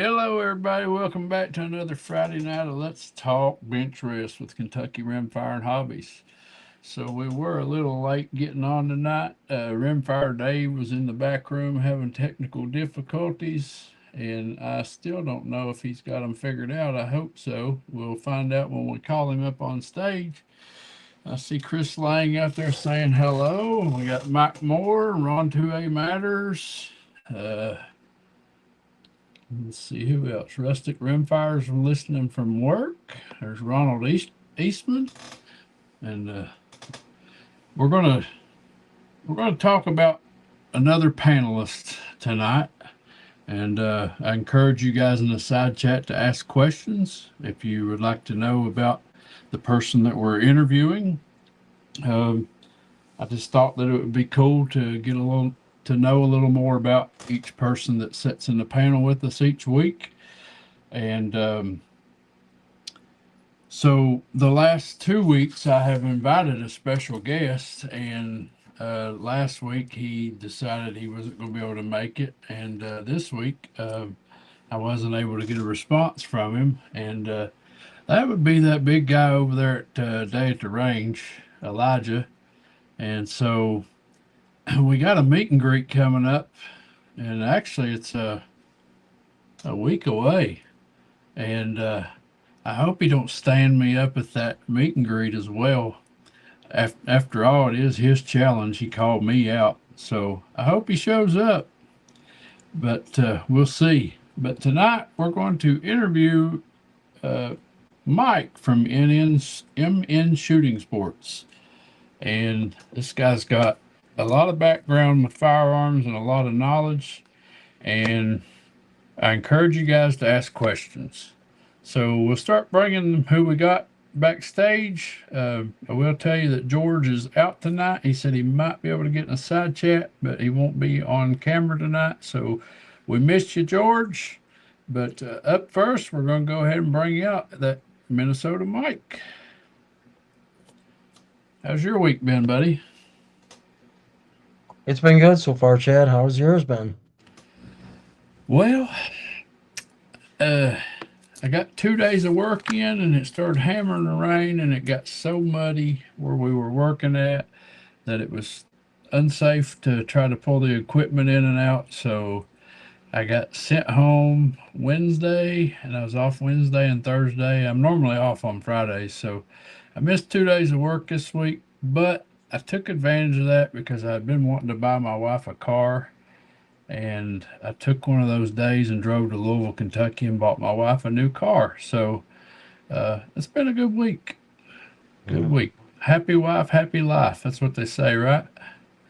Hello, everybody. Welcome back to another Friday night of Let's Talk Benchrest with KYRimfireandHobbies. So we were a little late getting on tonight. Rimfire Dave was in the back room having technical difficulties, and I still don't know if he's got them figured out. I hope so. We'll find out when we call him up on stage. I see Chris Lang out there saying hello. We got Mike Moore, Ron 2A Matters. Let's see who else. Rustic Rimfires listening from work. There's Ronald Eastman, and we're gonna talk about another panelist tonight. And I encourage you guys in the side chat to ask questions if you would like to know about the person that we're interviewing. Um, I just thought that it would be cool to get a little to know a little more about each person that sits in the panel with us each week. And so the last 2 weeks, I have invited a special guest, and last week he decided he wasn't going to be able to make it, and this week I wasn't able to get a response from him, and that would be that big guy over there at Day at the Range, Elijah. And so we got a meet and greet coming up, and actually it's a week away, and I hope he don't stand me up at that meet and greet as well. After all, it is his challenge. He called me out, so I hope he shows up. But we'll see. But tonight we're going to interview uh, Mike from MN Shooting Sports, and this guy's got a lot of background with firearms and a lot of knowledge, and I encourage you guys to ask questions. So we'll start bringing who we got backstage. I will tell you that George is out tonight. He said he might be able to get in a side chat, but he won't be on camera tonight. So we missed you, George. But up first, we're going to go ahead and bring out that Minnesota Mike. How's your week been, buddy? It's been good so far, Chad. How's yours been? Well, uh, I got 2 days of work in, and it started hammering the rain, and it got so muddy where we were working at that it was unsafe to try to pull the equipment in and out. So I got sent home Wednesday, and I was off Wednesday and Thursday. I'm normally off on Fridays, so I missed 2 days of work this week, but I took advantage of that because I'd been wanting to buy my wife a car, and I took one of those days and drove to Louisville, Kentucky, and bought my wife a new car. So it's been a good week. Good Yeah. week. Happy wife, happy life. That's what they say, right?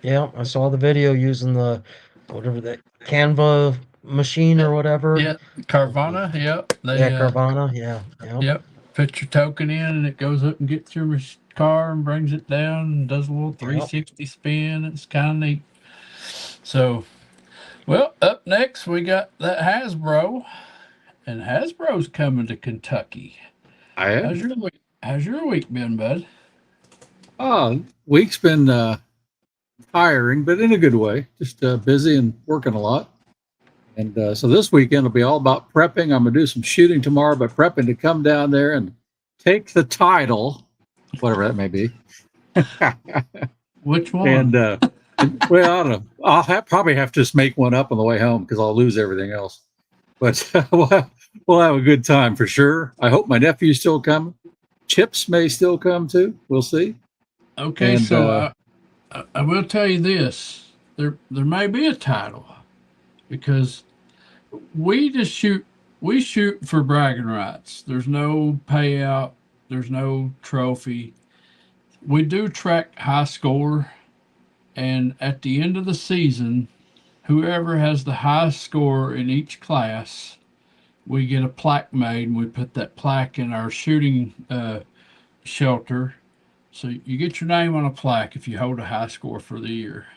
Yeah, I saw the video using the whatever that Canva machine Yeah. or whatever. Yeah. Carvana. Yep. Yeah, They Carvana. Yeah, yeah. yep. Put your token in, and it goes up and gets your car and brings it down and does a little Yep. 360 spin. It's kind of neat. So, well, up next we got that Hasbro, and Hasbro's coming to Kentucky. I How's am. your week? How's your week been, bud? Week's been tiring, but in a good way. Just busy and working a lot. And so this weekend will be all about prepping. I'm gonna do some shooting tomorrow, but prepping to come down there and take the title, whatever that may be. Which and, one? uh, well, I don't know. Probably have to just make one up on the way home because I'll lose everything else. But we'll have a good time for sure. I hope my nephew's still coming. Chips may still come too. We'll see. Okay, And so I will tell you this: there may be a title because we just shoot for bragging rights. There's no payout. There's no trophy. We do track high score, and at the end of the season, whoever has the highest score in each class, we get a plaque made, and we put that plaque in our shooting shelter. So you get your name on a plaque if you hold a high score for the year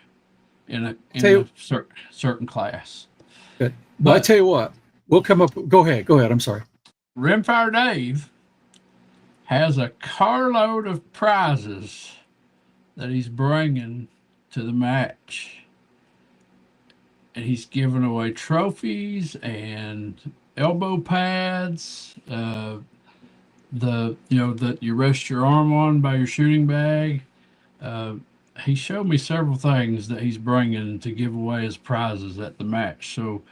in a tell you, certain class. good. Well, I But tell you what, we'll come up. Go ahead. Go ahead. I'm sorry. Rimfire Dave has a carload of prizes that he's bringing to the match. And he's giving away trophies and elbow pads, that you rest your arm on by your shooting bag. Uh, he showed me several things that he's bringing to give away as prizes at the match. So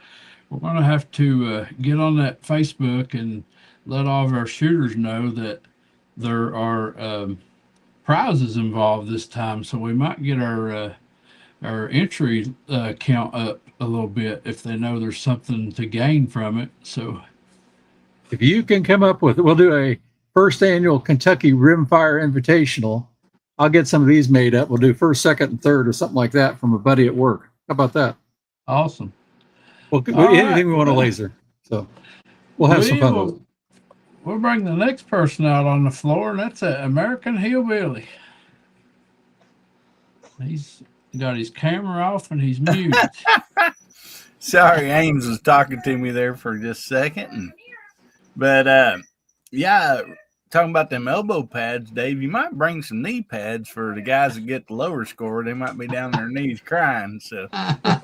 we're going to have to get on that Facebook and let all of our shooters know that there are prizes involved this time. So we might get our entry count up a little bit if they know there's something to gain from it. So If you can come up with, we'll do a first annual Kentucky Rimfire Invitational. I'll get some of these made up. We'll do first, second, and third or something like that from a buddy at work. How about that? awesome. Well, All anything right. we want to laser. So we'll have some fun with it. We'll bring the next person out on the floor, and that's an American Hillbilly. He's got his camera off and he's muted. Sorry, Ames was talking to me there for just a second. But yeah, talking about them elbow pads, Dave, you might bring some knee pads for the guys that get the lower score. They might be down their knees crying. So, oh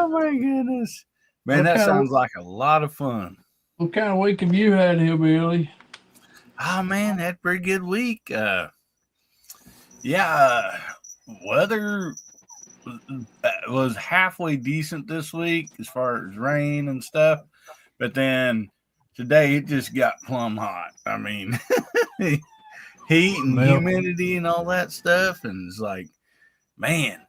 my goodness, man, that sounds like a lot of fun. What kind of week have you had, Hillbilly? Oh man, had a pretty good week. Yeah, weather was halfway decent this week as far as rain and stuff, but then today it just got plumb hot. I mean, heat and humidity and all that stuff, and it's like, man.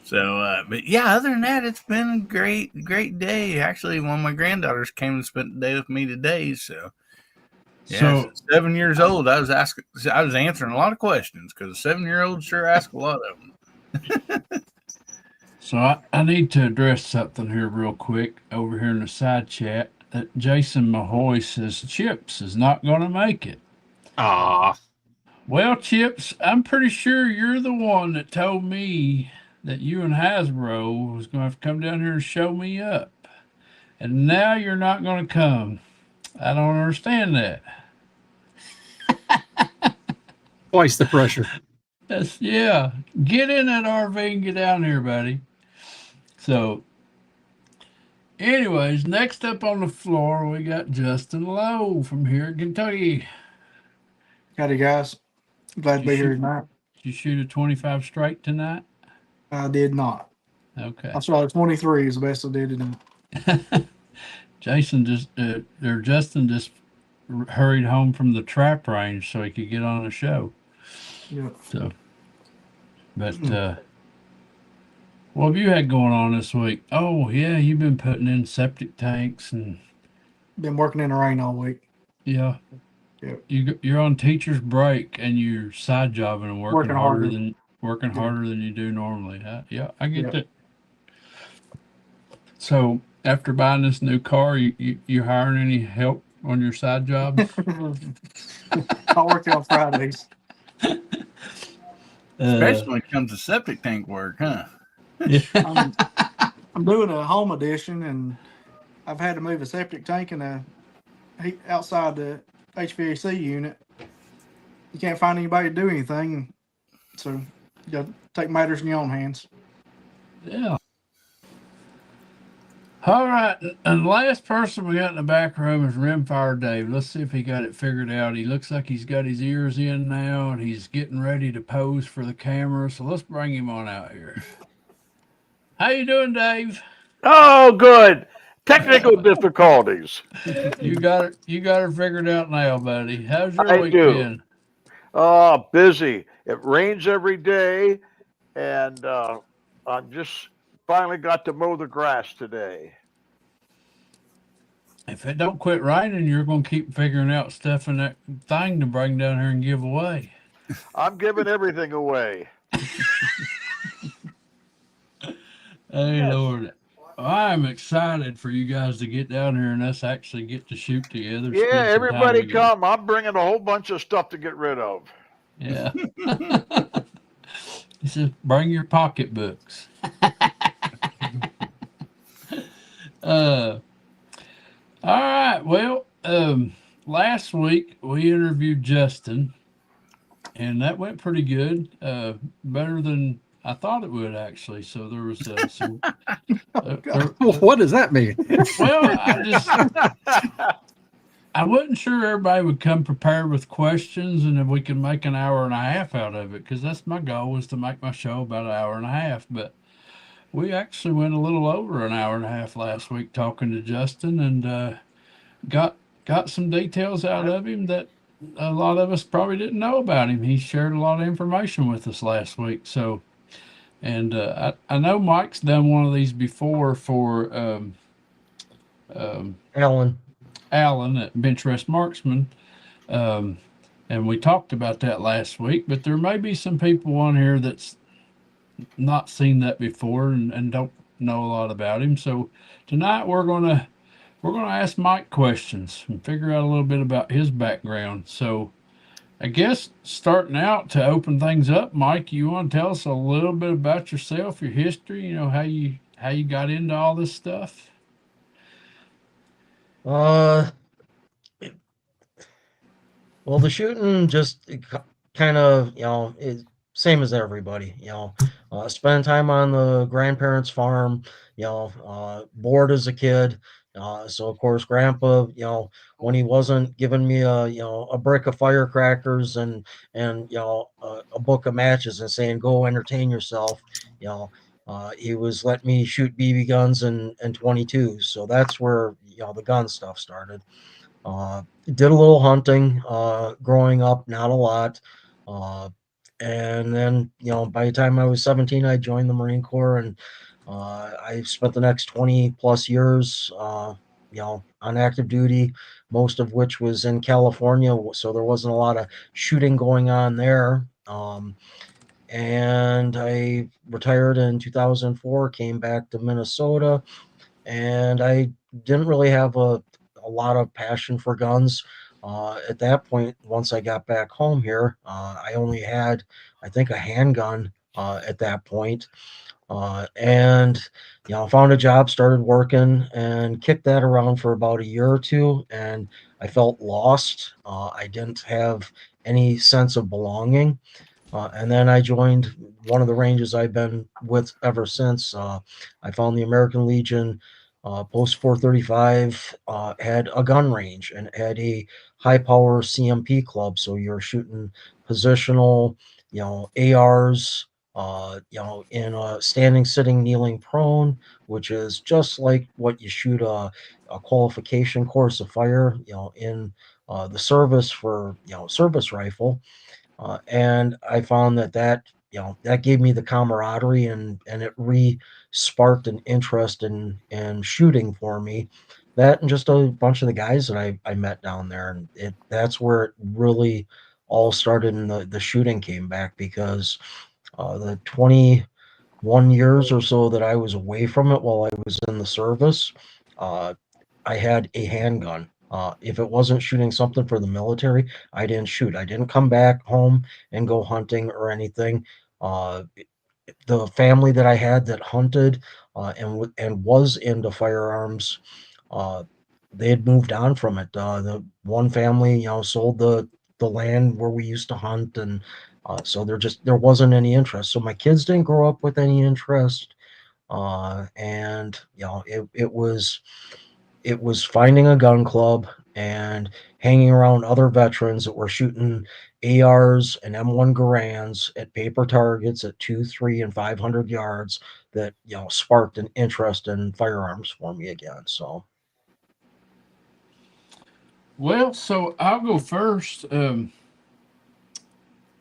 So, but yeah, other than that, it's been a great day. Actually, one of my granddaughters came and spent the day with me today. So, yeah, so 7 years old, I was answering a lot of questions because a 7-year-old sure asked a lot of them. So I need to address something here real quick over here in the side chat. That Jason Mahoy says Chips is not going to make it. Ah, well, Chips, I'm pretty sure you're the one that told me that you and Hasbro was going to have to come down here and show me up, and now you're not going to come. I don't understand that. twice the pressure. Yeah. Get in that RV and get down here, buddy. So, anyways, next up on the floor, we got Justin Lowe from here in Kentucky. Howdy, guys. Glad to be here tonight. Did you shoot a 25 straight tonight? I did not. Okay. I shot a 23 is the best I did tonight. Justin just hurried home from the trap range so he could get on the show. Yeah. So, but what have you had going on this week? Oh yeah, you've been putting in septic tanks and been working in the rain all week. Yeah. Yep. You're on teacher's break and you're side jobbing and working harder harder. than you do normally. Yeah, I get that. So after buying this new car, you hiring any help on your side jobs? I work on Fridays. Especially when it comes to septic tank work, huh? Yeah. I'm doing a home addition, and I've had to move a septic tank and outside the HVAC unit. You can't find anybody to do anything, so you got to take matters in your own hands. Yeah. All right, and the last person we got in the back room is Rimfire Dave. Let's see if he got it figured out. He looks like he's got his ears in now, and he's getting ready to pose for the camera. So let's bring him on out here. How you doing, Dave? Oh, good. Technical difficulties. You got it figured out now, buddy. How's your week do. been? Oh, busy. It rains every day, and I just finally got to mow the grass today. If it don't quit raining, you're going to keep figuring out stuff in that thing to bring down here and give away. I'm giving everything away. Hey, Yes. Lord. I'm excited for you guys to get down here and us actually get to shoot together. Yeah, everybody come. I'm bringing a whole bunch of stuff to get rid of. Yeah. He says, bring your pocketbooks. All right. Well, last week we interviewed Justin, and that went pretty good. Better than I thought it would actually. So there was some. What does that mean? Well, I wasn't sure everybody would come prepared with questions and if we could make an hour and a half out of it, because that's my goal, was to make my show about an hour and a half. But we actually went a little over an hour and a half last week talking to Justin, and got some details out of him that a lot of us probably didn't know about him. He shared a lot of information with us last week. So, and I know Mike's done one of these before for um, Alan. Alan at Benchrest Marksman. Um, and we talked about that last week, but there may be some people on here that's not seen that before and don't know a lot about him. So tonight we're gonna ask Mike questions and figure out a little bit about his background. So I guess starting out to open things up, Mike, you want to tell us a little bit about yourself, your history, how you got into all this stuff? Uh, well, the shooting just kind of, is same as everybody, spending time on the grandparents' farm, bored as a kid. So of course, grandpa, when he wasn't giving me a brick of firecrackers and a book of matches and saying, go entertain yourself, he was letting me shoot BB guns and 22s. So that's where, the gun stuff started. Did a little hunting growing up, not a lot. Uh, and then, by the time I was 17, I joined the Marine Corps, and I spent the next 20 plus years, on active duty, most of which was in California. So there wasn't a lot of shooting going on there. And I retired in 2004, came back to Minnesota, and I didn't really have a lot of passion for guns. At that point, once I got back home here, I only had, I think, a handgun at that point. And, found a job, started working, and kicked that around for about a year or two. And I felt lost. I didn't have any sense of belonging. And then I joined one of the ranges I've been with ever since. I found the American Legion Post 435 had a gun range and had a high power CMP club. So you're shooting positional, ARs, in a standing, sitting, kneeling, prone, which is just like what you shoot a qualification course of fire, in the service for, service rifle. And I found that gave me the camaraderie, and it sparked an interest in shooting for me. That and just a bunch of the guys that I met down there, and that's where it really all started, and the shooting came back, because the 21 years or so that I was away from it while I was in the service, uh, I had a handgun. If it wasn't shooting something for the military, I didn't shoot. I didn't come back home and go hunting or anything. Uh, the family that I had that hunted and was into firearms, uh, they had moved on from it. The one family, sold the land where we used to hunt, and so there wasn't any interest. So my kids didn't grow up with any interest, and it was finding a gun club and hanging around other veterans that were shooting ARs and M1 Garands at paper targets at 2, 3, and 500 yards that sparked an interest in firearms for me again. So, Well, so I'll go first.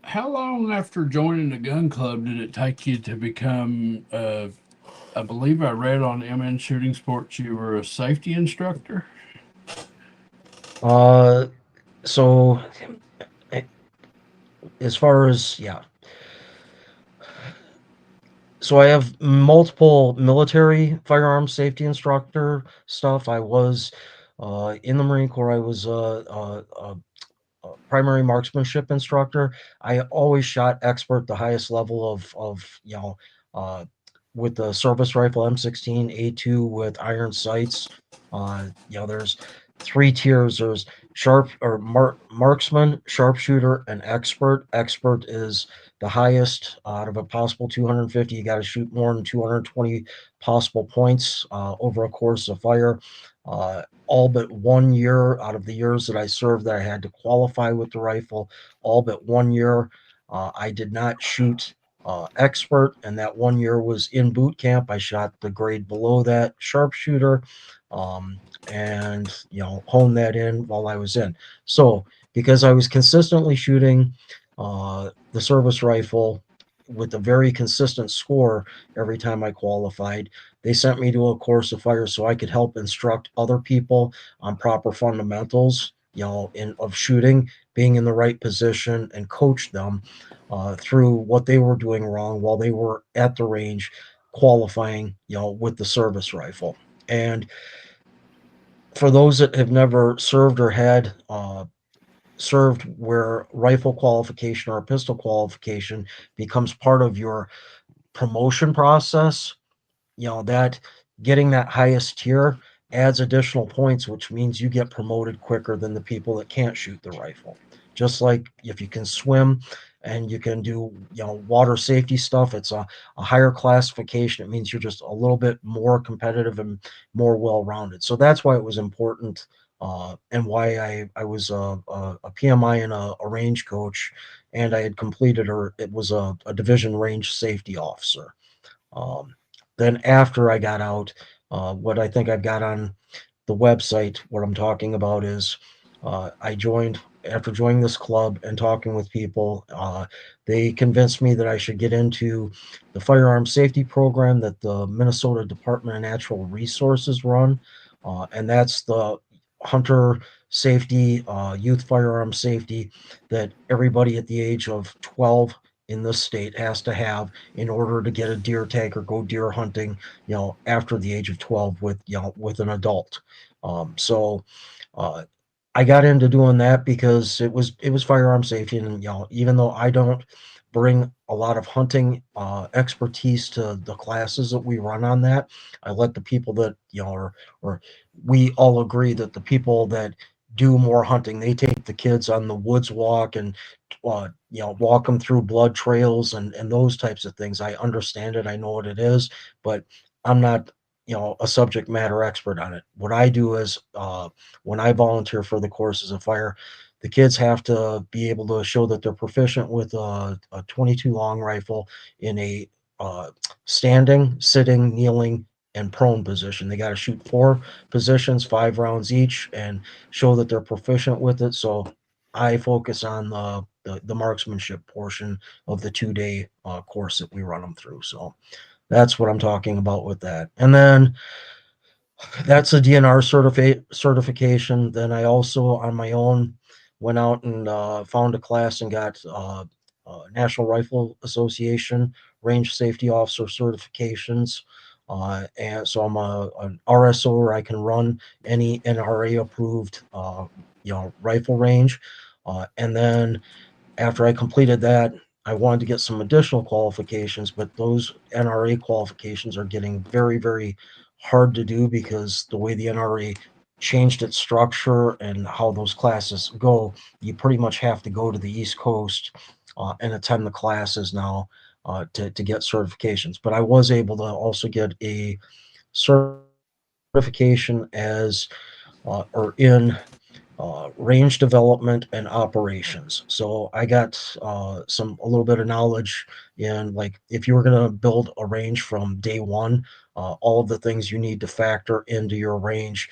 How long after joining the gun club did it take you to become? I believe I read on MN Shooting Sports you were a safety instructor. uh, so eh, as far as so I have multiple military firearms safety instructor stuff. I was in the Marine Corps. I was primary marksmanship instructor. I always shot expert, the highest level of uh, with the service rifle M16 A2 with iron sights. There's three tiers. There's marksman, sharpshooter, and expert. Expert is the highest out of a possible 250. You got to shoot more than 220 possible points over a course of fire. All but 1 year out of the years that I served that I had to qualify with the rifle, all but 1 year, I did not shoot expert, and that 1 year was in boot camp. I shot the grade below that, sharpshooter, and hone that in while I was in. So because I was consistently shooting the service rifle with a very consistent score every time I qualified, they sent me to a course of fire so I could help instruct other people on proper fundamentals, of shooting, being in the right position, and coach them through what they were doing wrong while they were at the range qualifying, with the service rifle. And for those that have never served or had served where rifle qualification or pistol qualification becomes part of your promotion process, that getting that highest tier adds additional points, which means you get promoted quicker than the people that can't shoot the rifle. Just like if you can swim and you can do water safety stuff, it's a higher classification. It means you're just a little bit more competitive and more well-rounded. So that's why it was important, and why I was a PMI and a range coach, and I had completed, or it was a division range safety officer. um, then after I got out, what I think I've got on the website, what I'm talking about is, I joined after joining this club and talking with people. They convinced me that I should get into the firearm safety program that the Minnesota Department of Natural Resources run, and that's the hunter safety, youth firearm safety that everybody at the age of 12 in this state has to have in order to get a deer tag or go deer hunting, after the age of 12 with an adult. So uh, I got into doing that because it was firearm safety, and even though I don't bring a lot of hunting expertise to the classes that we run on that, I let the people that or we all agree that the people that do more hunting, they take the kids on the woods walk and walk them through blood trails and those types of things. I understand it, I know what it is, but I'm not a subject matter expert on it. What I do is, when I volunteer for the courses of fire, the kids have to be able to show that they're proficient with a 22 long rifle in a standing, sitting, kneeling, and prone position. They got to shoot 4 positions, 5 rounds each, and show that they're proficient with it. So I focus on the marksmanship portion of the 2 day course that we run them through. So that's what I'm talking about with that. And then that's a DNR certification. Then I also, on my own, went out and found a class and got National Rifle Association range safety officer certifications. And so I'm an RSO, where I can run any NRA approved, rifle range. And then after I completed that, I wanted to get some additional qualifications, but those NRA qualifications are getting very, very hard to do because the way the NRA changed its structure and how those classes go, you pretty much have to go to the East Coast and attend the classes now to get certifications. But I was able to also get a certification as or in range development and operations. So I got a little bit of knowledge in, like, if you were going to build a range from day one, all of the things you need to factor into your range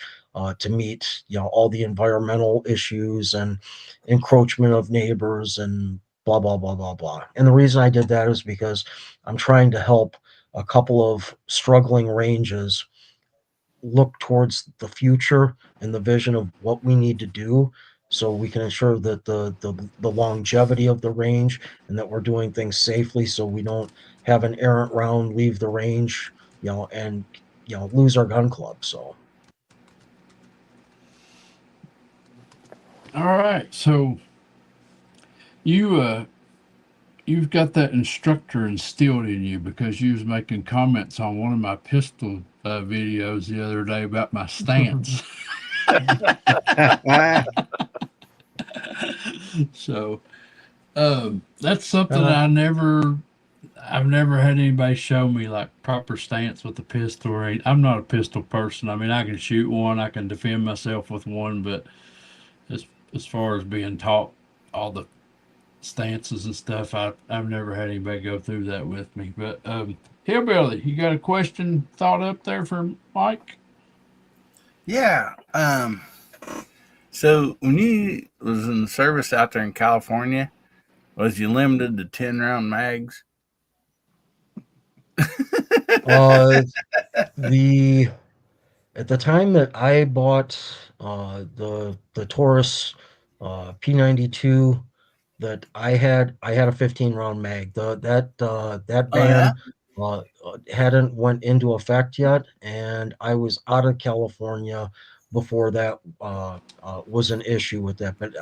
to meet, all the environmental issues and encroachment of neighbors and blah, blah, blah, blah, blah. And the reason I did that is because I'm trying to help a couple of struggling ranges look towards the future and the vision of what we need to do so we can ensure that the longevity of the range, and that we're doing things safely so we don't have an errant round leave the range, and lose our gun club. So All right. So you you've got that instructor instilled in you because you was making comments on one of my pistol videos the other day about my stance. So that's something Uh, I've never had anybody show me like proper stance with a pistol. I'm not a pistol person. I mean, I can shoot one, I can defend myself with one, but as as far as being taught all the stances and stuff, I've never had anybody go through that with me. But Hillbilly, you got a question thought up there for Mike? Yeah. So when you was in the service out there in California, was you limited to 10-round mags? uh, the At the time that I bought the Taurus P92, that I had a 15 round mag. That Oh yeah. ban hadn't went into effect yet, and I was out of California before that was an issue with that. But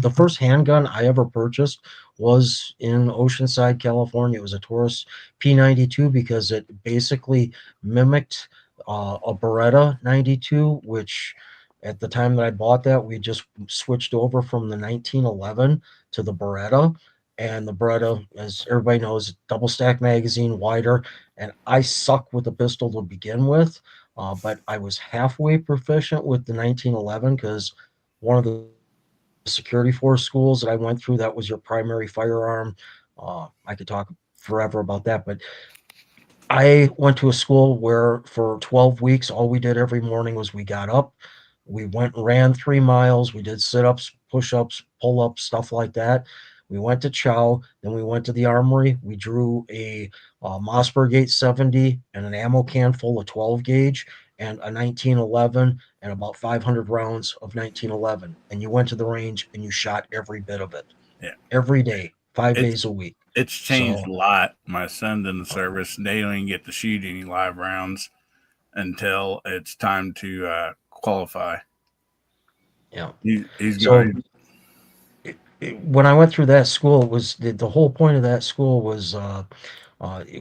the first handgun I ever purchased was in Oceanside, California. It was a Taurus P92 because it basically mimicked a Beretta 92, which at the time that I bought that, we just switched over from the 1911 to the Beretta. And the Beretta, as everybody knows, double stack magazine, wider. And I suck with the pistol to begin with, but I was halfway proficient with the 1911 because one of the security force schools that I went through, that was your primary firearm. I could talk forever about that, but I went to a school where for 12 weeks, all we did every morning was we got up, we went and ran 3 miles, we did sit ups, push ups, pull ups, stuff like that. We went to chow, then we went to the armory. We drew a Mossberg 870 and an ammo can full of 12 gauge and a 1911 and about 500 rounds of 1911. And you went to the range and you shot every bit of it Yeah. every day, five It's days a week. it's changed So, a lot. My son's in the service. They don't even get to shoot any live rounds until it's time to qualify. yeah. He's So going. when I went through that school, it was the whole point of that school was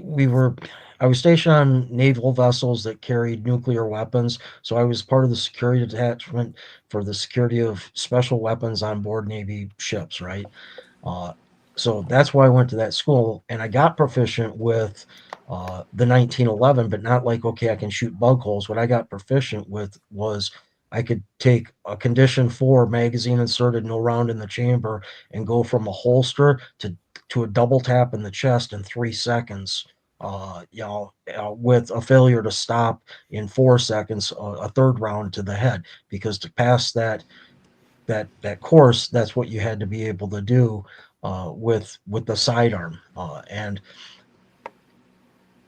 we were I was stationed on naval vessels that carried nuclear weapons, so I was part of the security detachment for the security of special weapons on board Navy ships, right? Uh, so that's why I went to that school, and I got proficient with the 1911, but not like, okay, I can shoot bug holes. What I got proficient with was I could take a condition 4 magazine inserted, no round in the chamber, and go from a holster to a double tap in the chest in 3 seconds. With a failure to stop in 4 seconds, a third round to the head, because to pass that course, that's what you had to be able to do with the sidearm.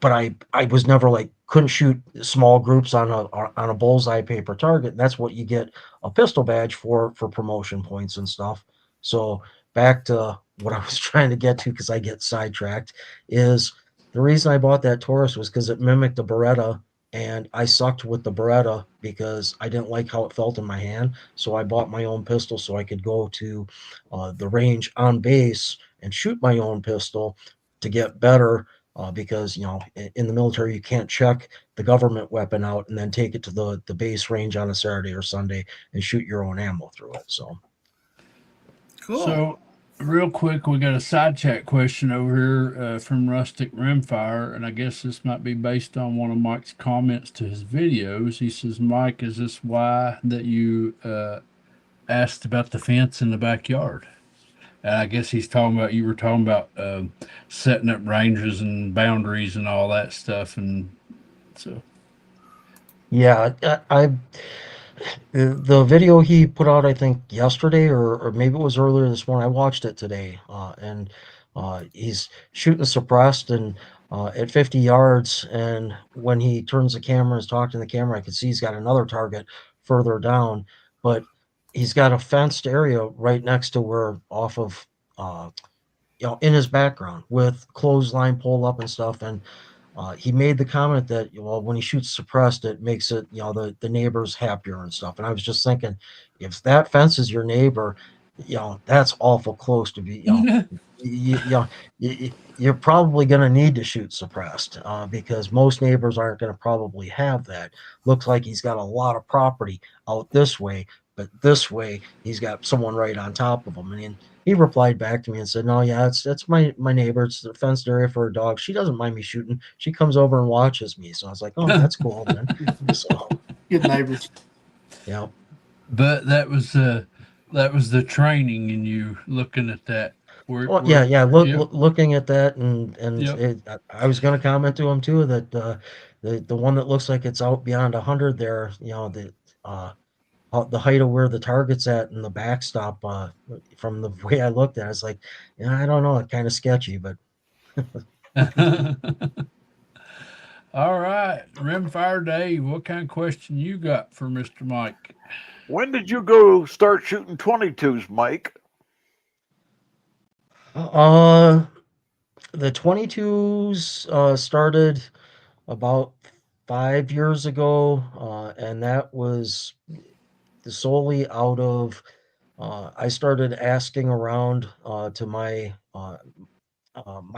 But I was never like couldn't shoot small groups on a bullseye paper target. And that's what you get a pistol badge for promotion points and stuff. So back to what I was trying to get to, because I get sidetracked, is the reason I bought that Taurus was because it mimicked a Beretta, and I sucked with the Beretta because I didn't like how it felt in my hand. So I bought my own pistol so I could go to the range on base and shoot my own pistol to get better, because in the military you can't check the government weapon out and then take it to the base range on a Saturday or Sunday and shoot your own ammo through it. So Cool. So, real quick, we got a side chat question over here from Rustic Rimfire, and I guess this might be based on one of Mike's comments to his videos. He says, "Mike, is this why that you asked about the fence in the backyard?" And I guess he's talking about you were talking about setting up ranges and boundaries and all that stuff, and so yeah, the video he put out, I think yesterday, or maybe it was earlier this morning. I watched it today, and he's shooting suppressed and at 50 yards. And when he turns the camera and is talking to the camera, I can see he's got another target further down, but he's got a fenced area right next to where off of in his background with clothesline pull up and stuff. And he made the comment that, well, when he shoots suppressed, it makes it, the neighbors happier and stuff. And I was just thinking, if that fence is your neighbor, that's awful close to be, you're probably going to need to shoot suppressed, because most neighbors aren't going to probably have that. Looks like he's got a lot of property out this way, but this way he's got someone right on top of him. And he replied back to me and said, "No, yeah, it's my neighbor. It's the fenced area for a dog. She doesn't mind me shooting. She comes over and watches me." So I was like, "Oh, that's cool then." So Good neighbors. yeah, But that was the training in you looking at that. well, yeah. Yep, Looking at that, and yep. I was going to comment to him too that the one that looks like it's out beyond 100 there, uh, the height of where the target's at and the backstop, from the way I looked at it, it's like, yeah, I don't know, it's kind of sketchy, but All right, Rimfire Dave, what kind of question you got for Mr. Mike? When did you go start shooting 22s, Mike? uh, the 22s started about 5 years ago, and that was solely out of I started asking around to my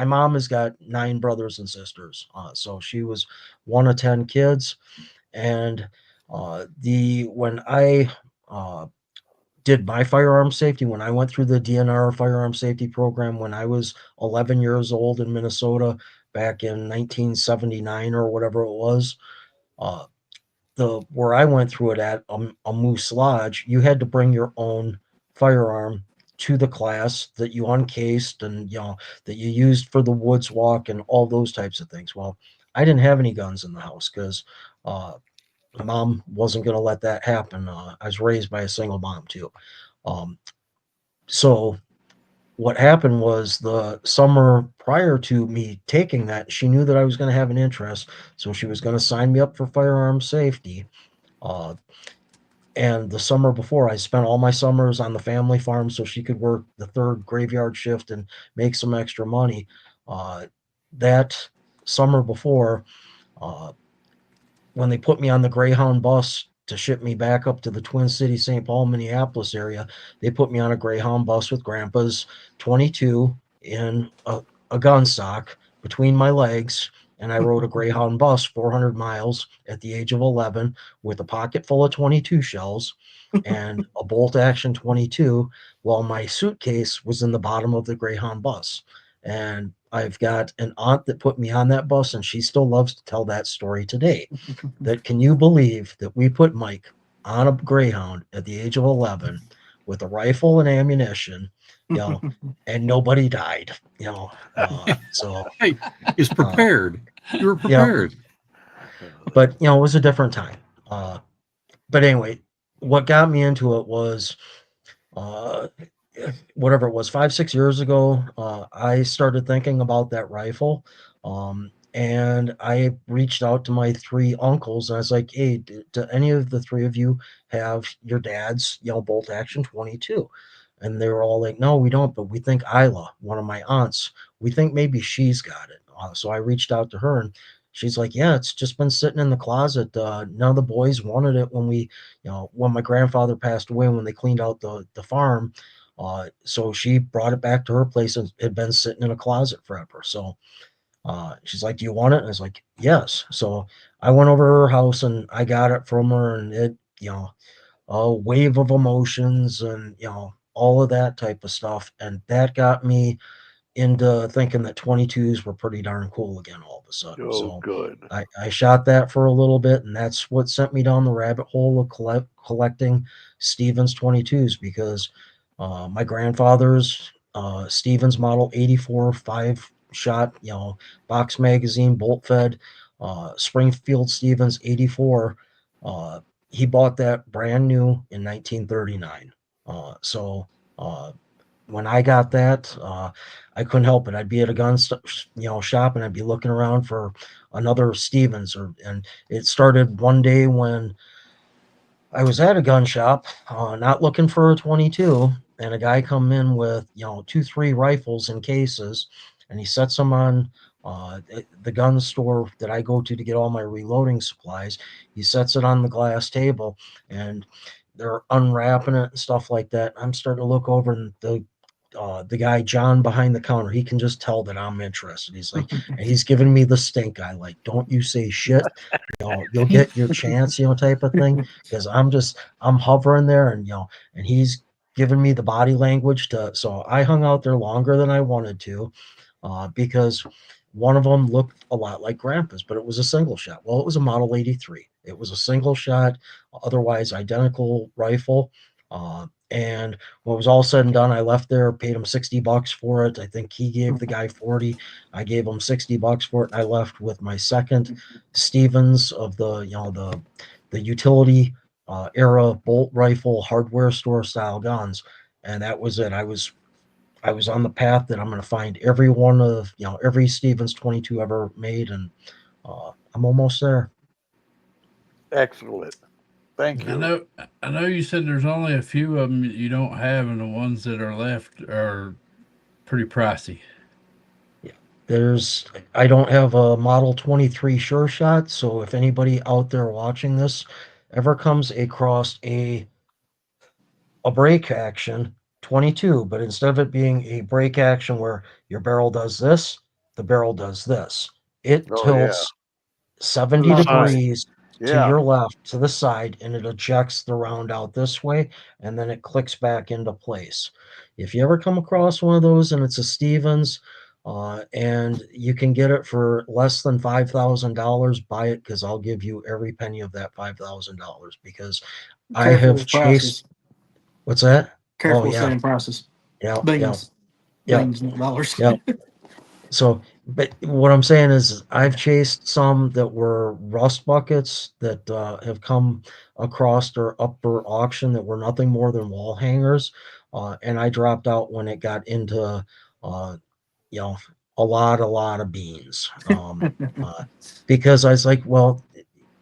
mom has got 9 brothers and sisters, so she was one of 10 kids, and the when I uh, did my firearm safety, when I went through the DNR firearm safety program when I was 11 years old in Minnesota back in 1979 or whatever it was. Uh, the Where I went through it at a Moose Lodge, you had to bring your own firearm to the class that you uncased and that you used for the woods walk and all those types of things. Well, I didn't have any guns in the house because uh, my mom wasn't going to let that happen. I was raised by a single mom too. Um, so what happened was the summer prior to me taking that, she knew that I was going to have an interest, so she was going to sign me up for firearm safety. Uh, and the summer before, I spent all my summers on the family farm so she could work the third graveyard shift and make some extra money. That summer before, uh, when they put me on the Greyhound bus to ship me back up to the Twin Cities, St. Paul, Minneapolis area, they put me on a Greyhound bus with Grandpa's 22 in a gun sock between my legs. And I rode a Greyhound bus 400 miles at the age of 11 with a pocket full of 22 shells and a bolt action 22 while my suitcase was in the bottom of the Greyhound bus. And I've got an aunt that put me on that bus, and she still loves to tell that story today. That can you believe that we put Mike on a Greyhound at the age of 11 with a rifle and ammunition, you know, and nobody died, so Hey, he's prepared. You were yeah, prepared. but it was a different time. But anyway, what got me into it was uh, whatever it was, 5 6 years ago, I started thinking about that rifle, and I reached out to my 3 uncles and I was like, "Hey, do any of the 3 of you have your dad's bolt action 22?" And they were all like, "No, we don't, but we think Isla, one of my aunts, we think maybe she's got it." So I reached out to her, and she's like, "Yeah, it's just been sitting in the closet. None of the boys wanted it when when my grandfather passed away, when they cleaned out the farm. So she brought it back to her place and it had been sitting in a closet forever." So she's like, "Do you want it?" And I was like, "Yes." So I went over to her house and I got it from her, and a wave of emotions and all of that type of stuff, and that got me into thinking that 22s were pretty darn cool again all of a sudden. Oh, So good. I shot that for a little bit, and that's what sent me down the rabbit hole of collecting Stevens 22s because my grandfather's Stevens model 84 5 shot, box magazine, bolt fed, Springfield Stevens 84. Uh, he bought that brand new in 1939. So uh, when I got that, I couldn't help it. I'd be at a shop, and I'd be looking around for another Stevens, and it started one day when I was at a gun shop, not looking for a 22, and a guy come in with 2 3 rifles in cases, and he sets them on the gun store that I go to get all my reloading supplies. He sets it on the glass table, and they're unwrapping it and stuff like that. I'm starting to look over, and the the guy John behind the counter, he can just tell that I'm interested. He's like, and he's giving me the stink eye, like, don't you say shit, you'll get your chance, type of thing. Because I'm hovering there, and and he's giving me the body language to. So I hung out there longer than I wanted to, because one of them looked a lot like Grandpa's, but it was a single shot. Well, it was a Model 83. It was a single shot, otherwise identical rifle. And when it was all said and done, I left there, paid him $60 for it. I think he gave the guy 40. I gave him $60 for it, and I left with my second Stevens of the the utility era bolt rifle hardware store style guns, and that was it. I was on the path that I'm going to find every one of every Stevens 22 ever made, and I'm almost there. Excellent. Thank I you. know you said there's only a few of them you don't have, and the ones that are left are pretty pricey. I don't have a Model 23 Sure Shot, so if anybody out there watching this ever comes across a break action 22, but instead of it being a break action where your barrel does this, the barrel does this. It Oh yeah. tilts 70 To the side. degrees to Yeah. your left, to the side, and it ejects the round out this way, and then it clicks back into place. If you ever come across one of those and it's a Stevens, and you can get it for less than $5,000, buy it, because I'll give you every penny of that $5,000, because I Careful have with chased. prices. What's that? Careful Oh with yeah, saying prices. yeah, yeah, Beans. yeah, Beans, not dollars. yeah. So, but what I'm saying is, I've chased some that were rust buckets that have come across their upper auction that were nothing more than wall hangers, and I dropped out when it got into, uh, you know, a lot of beans, uh, because I was like, well,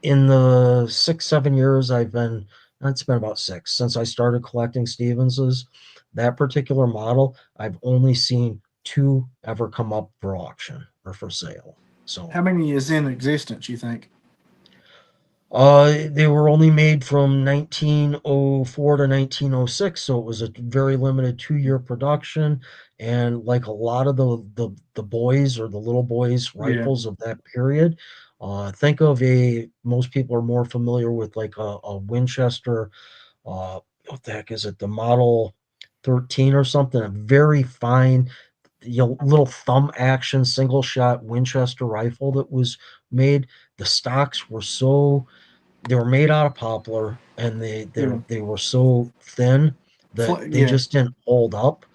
in the 6 7 years I've been, it's been about six since I started collecting Stevenses. That particular model, I've only seen two ever come up for auction or for sale. So How many is in existence, you think? they were only made from 1904 to 1906, so it was a very limited 2 year production. And like a lot of the boys or the little boys Yeah. rifles of that period, think of most people are more familiar with like a Winchester. What the heck is it? The Model 13 or something. A very fine, little thumb action single shot Winchester rifle that was made. The stocks were they were made out of poplar, and Yeah. they were so thin that they Yeah. just didn't hold up.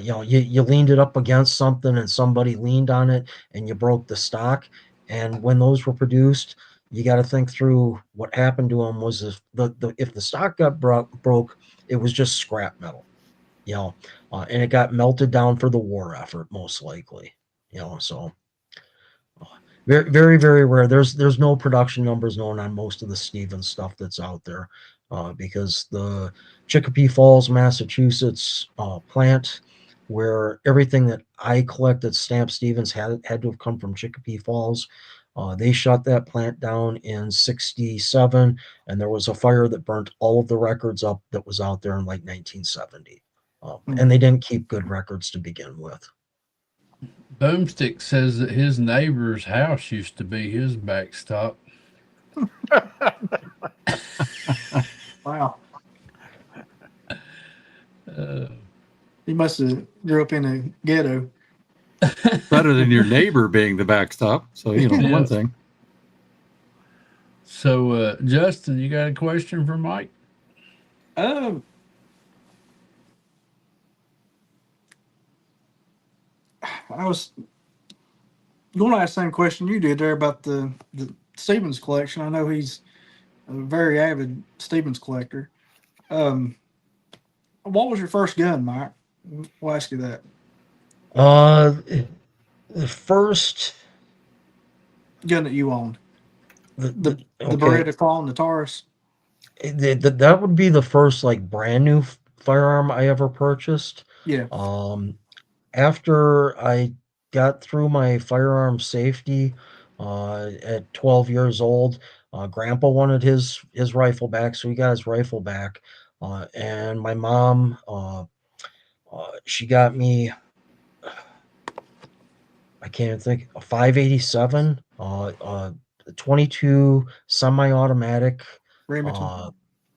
You leaned it up against something, and somebody leaned on it, and you broke the stock. And when those were produced, you got to think through what happened to them. Was if the stock got broke, it was just scrap metal, and it got melted down for the war effort, most likely. So very, very, very rare. There's no production numbers known on most of the Stevens stuff that's out there, because the Chicopee Falls, Massachusetts plant, where everything that I collected stamp Stevens had to have come from Chicopee Falls. They shut that plant down in '67, and there was a fire that burnt all of the records up that was out there in like 1970. And they didn't keep good records to begin with. Boomstick says that his neighbor's house used to be his backstop. Wow. Uh, He must have grew up in a ghetto. Better than your neighbor being the backstop. So, Yeah. one thing. So, Justin, you got a question for Mike? Um, I was going to ask the same question you did there about the Stevens collection. I know he's a very avid Stevens collector. What was your first gun, Mike? We'll ask you that. Uh, the first, Gun that you owned. The okay, Beretta claw and the Taurus. that would be the first like brand new firearm I ever purchased. Yeah. After I got through my firearm safety, at 12 years old, Grandpa wanted his rifle back, so he got his rifle back. And my mom She got me, I can't think, a 587, 22 semi-automatic, Remington.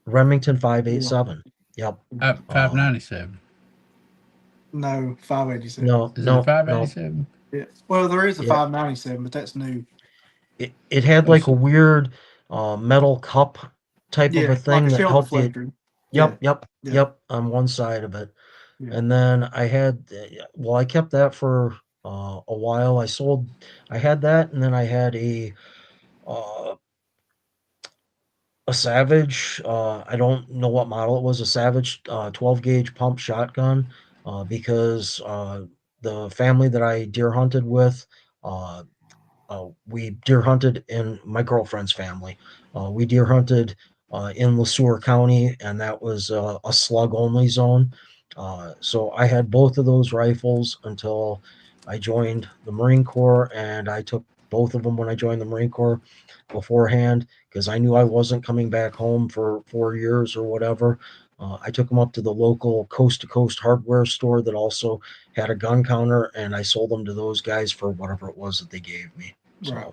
Remington 587. Yep. 597. No, 587. No, Is it a no, no. 587? Yeah. Well, there is a Yeah. 597, but that's new. It had like a weird metal cup type of a Yeah, like thing a that shell helped you. deflector. Yep, Yeah. yep, Yeah. yep, on one side of it. Yeah. And then I had, well, I kept that for a while. I had that, and then I had uh, a Savage. I don't know what model it was. A Savage 12 gauge pump shotgun, because the family that I deer hunted with, uh, we deer hunted in my girlfriend's family. We deer hunted in LeSueur County, and that was a slug only zone. So I had both of those rifles until I joined the Marine Corps, and I took both of them when I joined the Marine Corps beforehand because I knew I wasn't coming back home for 4 years or whatever. I took them up to the local coast to coast hardware store that also had a gun counter, and I sold them to those guys for whatever it was that they gave me. So. Right.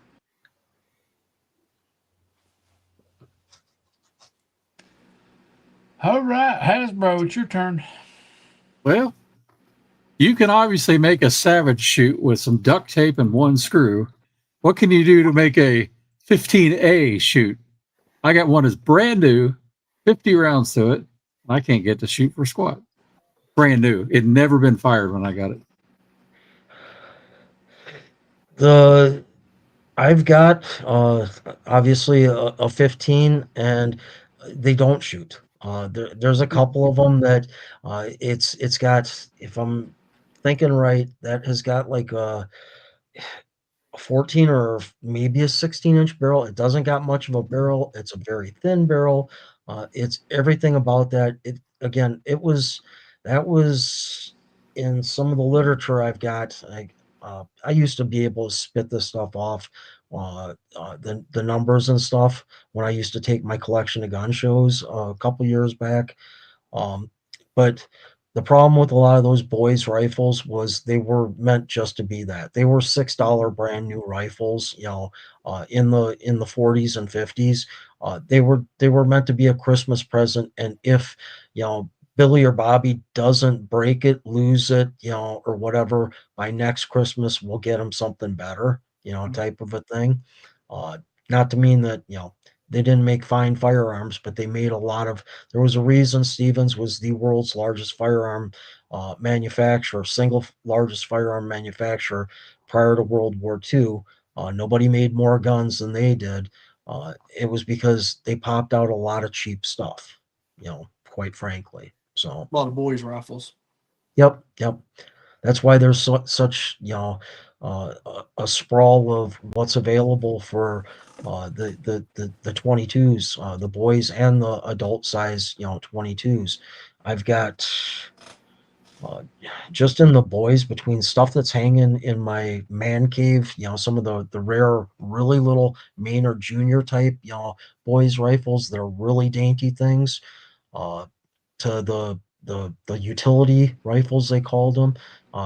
All right, Hasbro, it's your turn. Well, you can obviously make a Savage shoot with some duct tape and one screw. What can you do to make a 15A shoot? I got one that's brand new, 50 rounds to it. I can't get to shoot for squat. Brand new. It never been fired when I got it. I've got obviously a 15, and they don't shoot. There's a couple of them that it's got, if I'm thinking right, that has got like a 14 or maybe a 16-inch barrel. It doesn't got much of a barrel. It's a very thin barrel. It's everything about that. It again, it was that was in some of the literature I've got. I used to be able to spit this stuff off, the numbers and stuff when I used to take my collection to gun shows a couple years back. Um, but the problem with a lot of those boys' rifles was they were meant just to be that. They were $6 brand new rifles, in the 40s and 50s. They were meant to be a Christmas present, and if Billy or Bobby doesn't break it, lose it, or whatever, by next Christmas we'll get them something better, type of a thing. Uh, Not to mean that they didn't make fine firearms, but they made a lot of. There was a reason Stevens was the world's largest firearm manufacturer, single largest firearm manufacturer prior to World War II. Nobody made more guns than they did. It was because they popped out a lot of cheap stuff, quite frankly. So, A lot of boys' rifles. yep, yep. That's why there's such a sprawl of what's available for the 22s, the boys and the adult size 22s. I've got uh, just in the boys, between stuff that's hanging in my man cave, some of the rare, really little Maynard Junior type boys rifles that are really dainty things. Uh, to the utility rifles, they called them.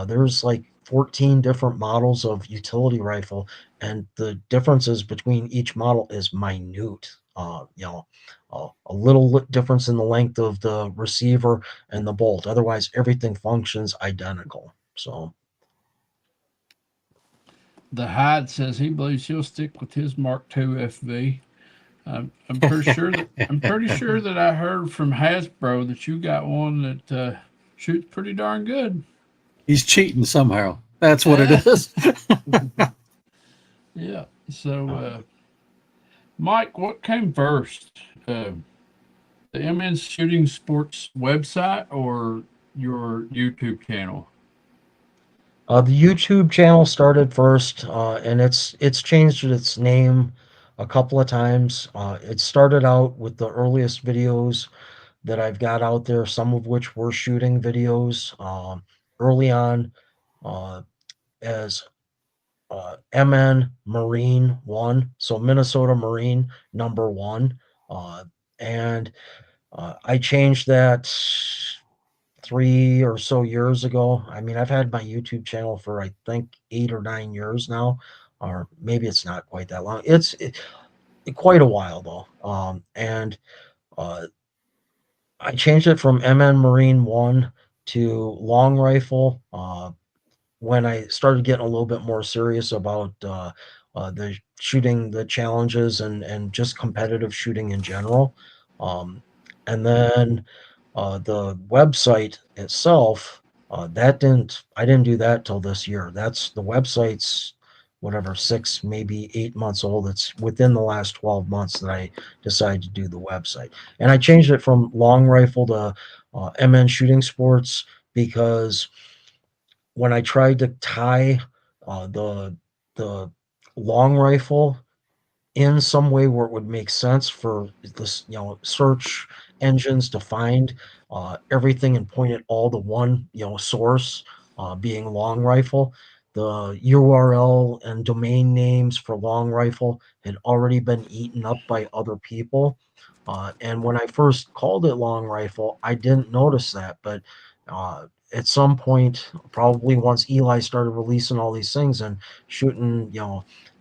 There's like 14 different models of utility rifle, and the differences between each model is minute. A little difference in the length of the receiver and the bolt. Otherwise, everything functions identical. So, The Hyde says he believes he'll stick with his Mark II FV. I'm pretty sure that I heard from Hasbro that you got one that shoots pretty darn good. He's cheating somehow. That's what it is. Yeah. So, Mike, what came first? The MN Shooting Sports website or your YouTube channel? the YouTube channel started first, and it's changed its name a couple of times. It started out with the earliest videos that I've got out there, some of which were shooting videos early on, uh, as MN Marine 1, so Minnesota Marine number 1. And I changed that 3 or so years ago. I mean, I've had my YouTube channel for I think 8 or 9 years now, or maybe it's not quite that long. Quite a while though. And uh, I changed it from MN Marine 1 to long rifle. When I started getting a little bit more serious about the shooting, the challenges, and just competitive shooting in general. Um, and then the website itself, I didn't do that till this year. That's the website's whatever 6 maybe 8 months old. It's within the last 12 months that I decided to do the website, and I changed it from long rifle to MN shooting sports because when I tried to tie the long rifle in some way where it would make sense for this, search engines to find everything and point it all to one, source, being long rifle. The URL and domain names for long rifle had already been eaten up by other people. And when I first called it long rifle, I didn't notice that. But at some point, probably once Eli started releasing all these things and shooting,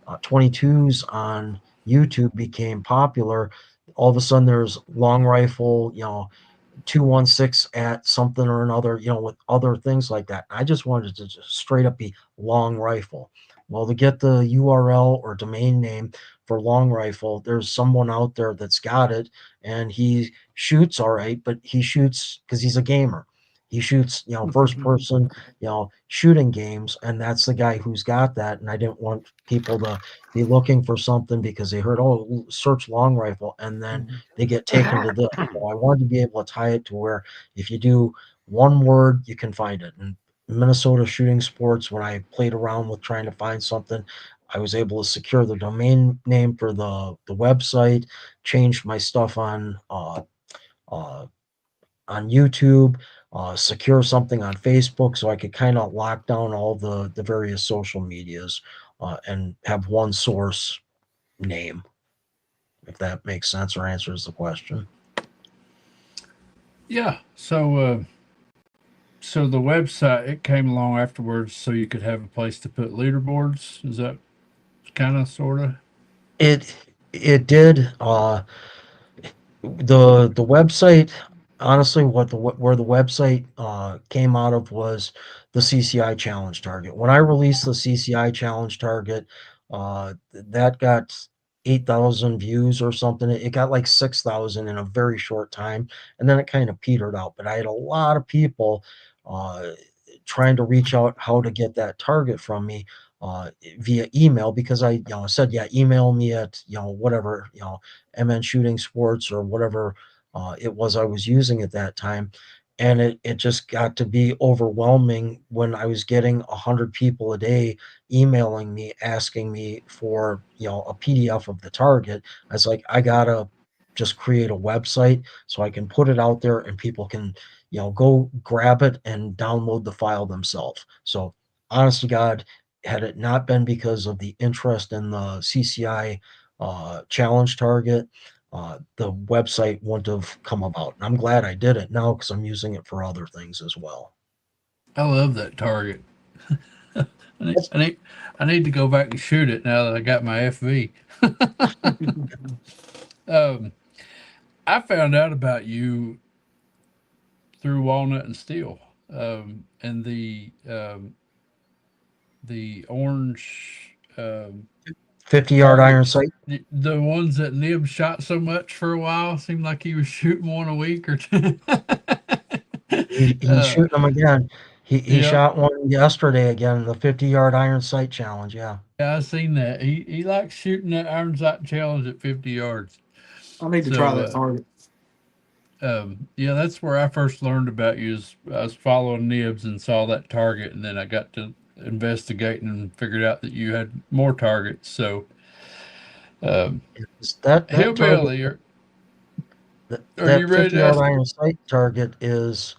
22s on YouTube became popular, all of a sudden there's long rifle, 216 at something or another, with other things like that. I just wanted to just straight up be long rifle. Well, to get the URL or domain name for long rifle, there's someone out there that's got it and he shoots all right, but he shoots because he's a gamer. He shoots, first person, shooting games, and that's the guy who's got that. And I didn't want people to be looking for something because they heard, oh, search long rifle, and then they get taken to this. So I wanted to be able to tie it to where if you do one word, you can find it. And Minnesota Shooting Sports, when I played around with trying to find something, I was able to secure the domain name for the website, changed my stuff uh, on YouTube, secure something on Facebook so I could kind of lock down all the various social medias and have one source name, if that makes sense or answers the question. Yeah. So the website, it came along afterwards so you could have a place to put leaderboards. Is that kind of sort of? It did. The website, honestly, where the website came out of was the CCI challenge target. When I released the CCI challenge target, that got 8,000 views or something. It got like 6,000 in a very short time, and then it kind of petered out. But I had a lot of people uh, trying to reach out how to get that target from me via email because I, said, yeah, email me at, whatever, MN Shooting Sports or whatever it was I was using at that time. And it just got to be overwhelming when I was getting 100 people a day emailing me, asking me for, a PDF of the target. I was like, I gotta just create a website so I can put it out there and people can, go grab it and download the file themselves. So honest to God, had it not been because of the interest in the CCI challenge target, the website wouldn't have come about. And I'm glad I did it now because I'm using it for other things as well. I love that target. I need, That's I need, I need to go back and shoot it now that I got my FV. um, I found out about you through Walnut and Steel, and the orange, 50-yard iron targets. sight. The ones that Nib shot so much for a while seemed like he was shooting one a week or two. He's uh, shooting them again. He yep, shot one yesterday again, the 50-yard iron sight challenge. Yeah. yeah, I seen that. He likes shooting that iron sight challenge at 50 yards. I need to try So that target. yeah, that's where I first learned about you. Is I was following Nibs and saw that target, and then I got to investigating and figured out that you had more targets. So um, That target, hillbilly, are you that ready to 50-yard ask? iron sight target is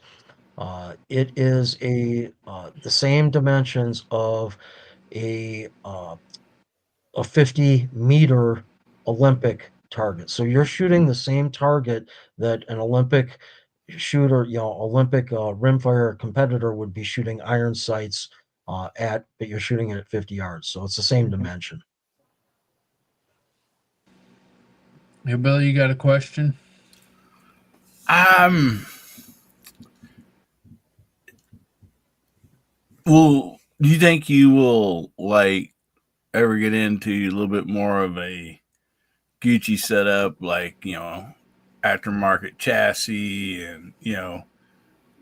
it is the same dimensions of a 50-meter Olympic target. So you're shooting the same target that an Olympic shooter, Olympic rimfire competitor would be shooting iron sights but you're shooting it at 50 yards. So it's the same dimension. Hey, Billy, you got a question? Well, do you think you will like ever get into a little bit more of a Gucci setup, like, aftermarket chassis and,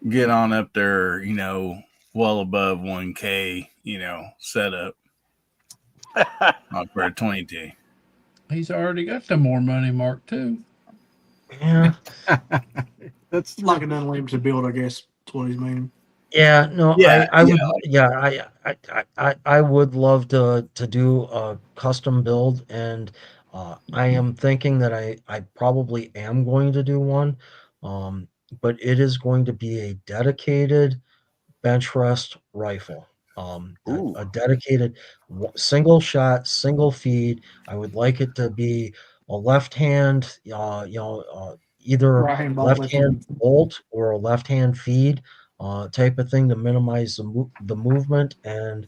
get on up there, well above 1K, setup for a 22? He's already got the more money mark too. Yeah. That's Like an unlimited build, I guess. That's what he's meaning. Yeah, no, Yeah, I would, yeah. I would love to do a custom build, and I am thinking that I probably am going to do one, um, but it is going to be a dedicated Benchrest rifle, Ooh. a dedicated single shot, single feed. I would like it to be a left hand, either Right hand bolt, left left hand hand. bolt or a left hand feed type of thing to minimize the movement. And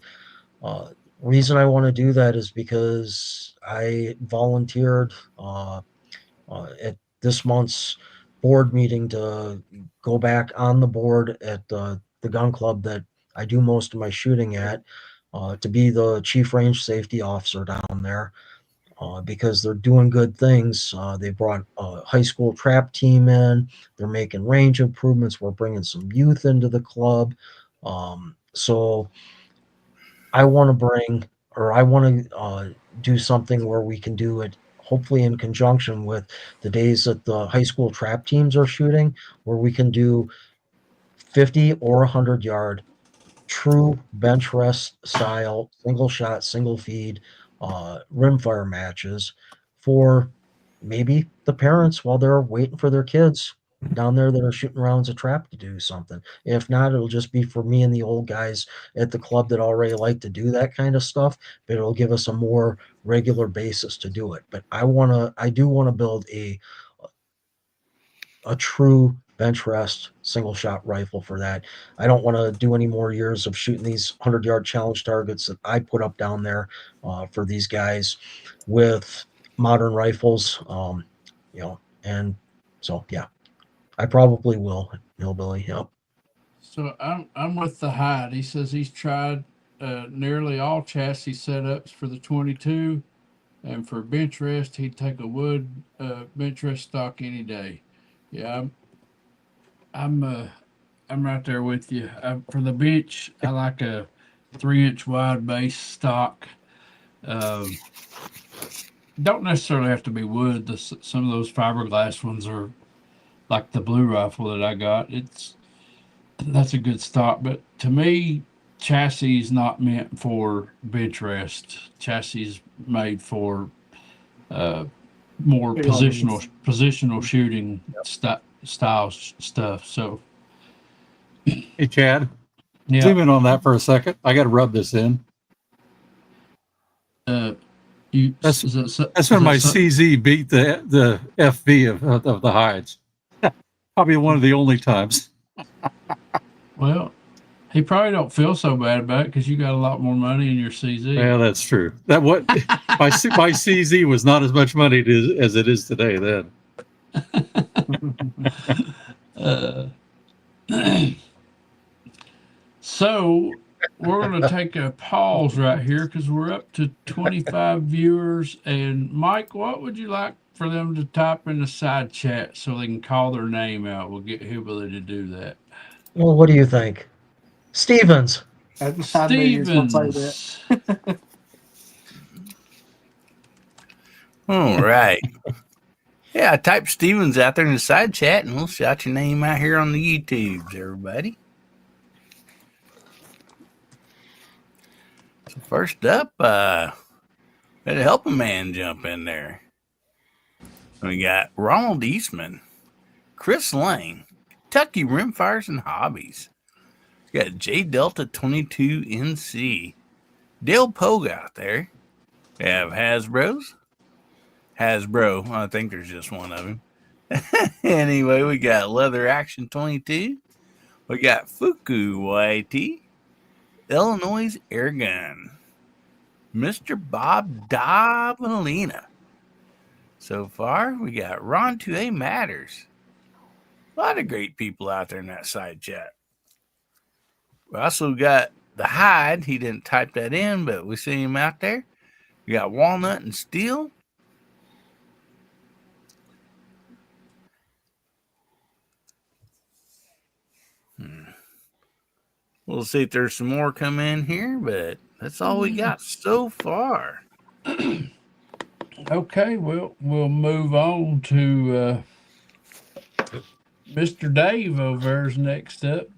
reason I want to do that is because I volunteered at this month's board meeting to go back on the board at the gun club that I do most of my shooting at, to be the chief range safety officer down there, because they're doing good things. They brought a high school trap team in. They're making range improvements. We're bringing some youth into the club. So I want to I want to do something where we can do it hopefully in conjunction with the days that the high school trap teams are shooting, where we can do 50 or 100-yard true bench rest style, single shot, single feed rimfire matches for maybe the parents while they're waiting for their kids down there that are shooting rounds of trap to do something. If not, it'll just be for me and the old guys at the club that already like to do that kind of stuff, but it'll give us a more regular basis to do it. But I do want to build a true bench rest single shot rifle for that. I don't want to do any more years of shooting these 100-yard challenge targets that I put up down there for these guys with modern rifles. And so yeah, I probably will, Hillbilly. Yep. So I'm with the Hyde. He says he's tried nearly all chassis setups for the 22, and for bench rest, he'd take a wood bench rest stock any day. Yeah, I'm uh, I'm right there with you. For the bench, I like a 3-inch wide base stock. Um, don't necessarily have to be wood. Some of those fiberglass ones are like the blue rifle that I got. That's a good stock, but to me, chassis is not meant for bench rest. Chassis is made for uh, more Big old beans. positional shooting style stuff. So Hey, Chad, yeah, zoom in on that for a second. I got to rub this in. you That's is that, that's is when that my CZ beat the FV of the hides. Probably one of the only times. well, he probably don't feel so bad about it because you got a lot more money in your CZ. Yeah, that's true. That what my CZ was not as much money as it is today then. uh, so we're going to take a pause right here because we're up to 25 viewers. And Mike, what would you like for them to type in the side chat so they can call their name out? We'll get Hillbilly to do that. Well, what do you think? Stevens. I knew you was going to say that. Stevens. All right. Yeah, type Stevens out there in the side chat and we'll shout your name out here on the YouTubes, everybody. So first up, better help a man jump in there. We got Ronald Eastman, Chris Lane, Kentucky Rimfires and Hobbies. We got J Delta 22 NC, Dale Pogue out there. We have Hasbro. I think there's just one of him. Anyway, we got Leather Action 22. We got Fuku YT, Illinois Air Gun, Mr. Bob Davalina. So far, we got Ron 2A Matters. A lot of great people out there in that side chat. We also got the Hyde. He didn't type that in, but we see him out there. We got Walnut and Steel. We'll see if there's some more come in here, but that's all we got so far. Okay, we'll move on to Mr. Dave over there's next up.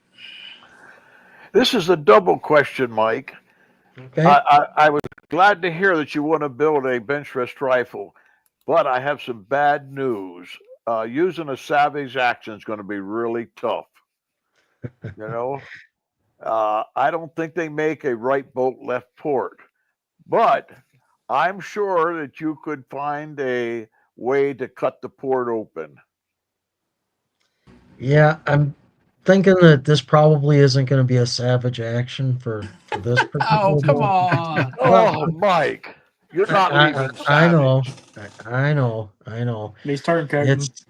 This is a double question, Mike. Okay. I was glad to hear that you want to build a Benchrest rifle, but I have some bad news. Using a Savage Action is going to be really tough. I don't think they make a right bolt, left port, but I'm sure that you could find a way to cut the port open. Yeah, I'm thinking that this probably isn't going to be a Savage Action for this particular Oh, come build. on. Oh, Mike, you're not leaving Savage. I know, I know. He's turncoating. It's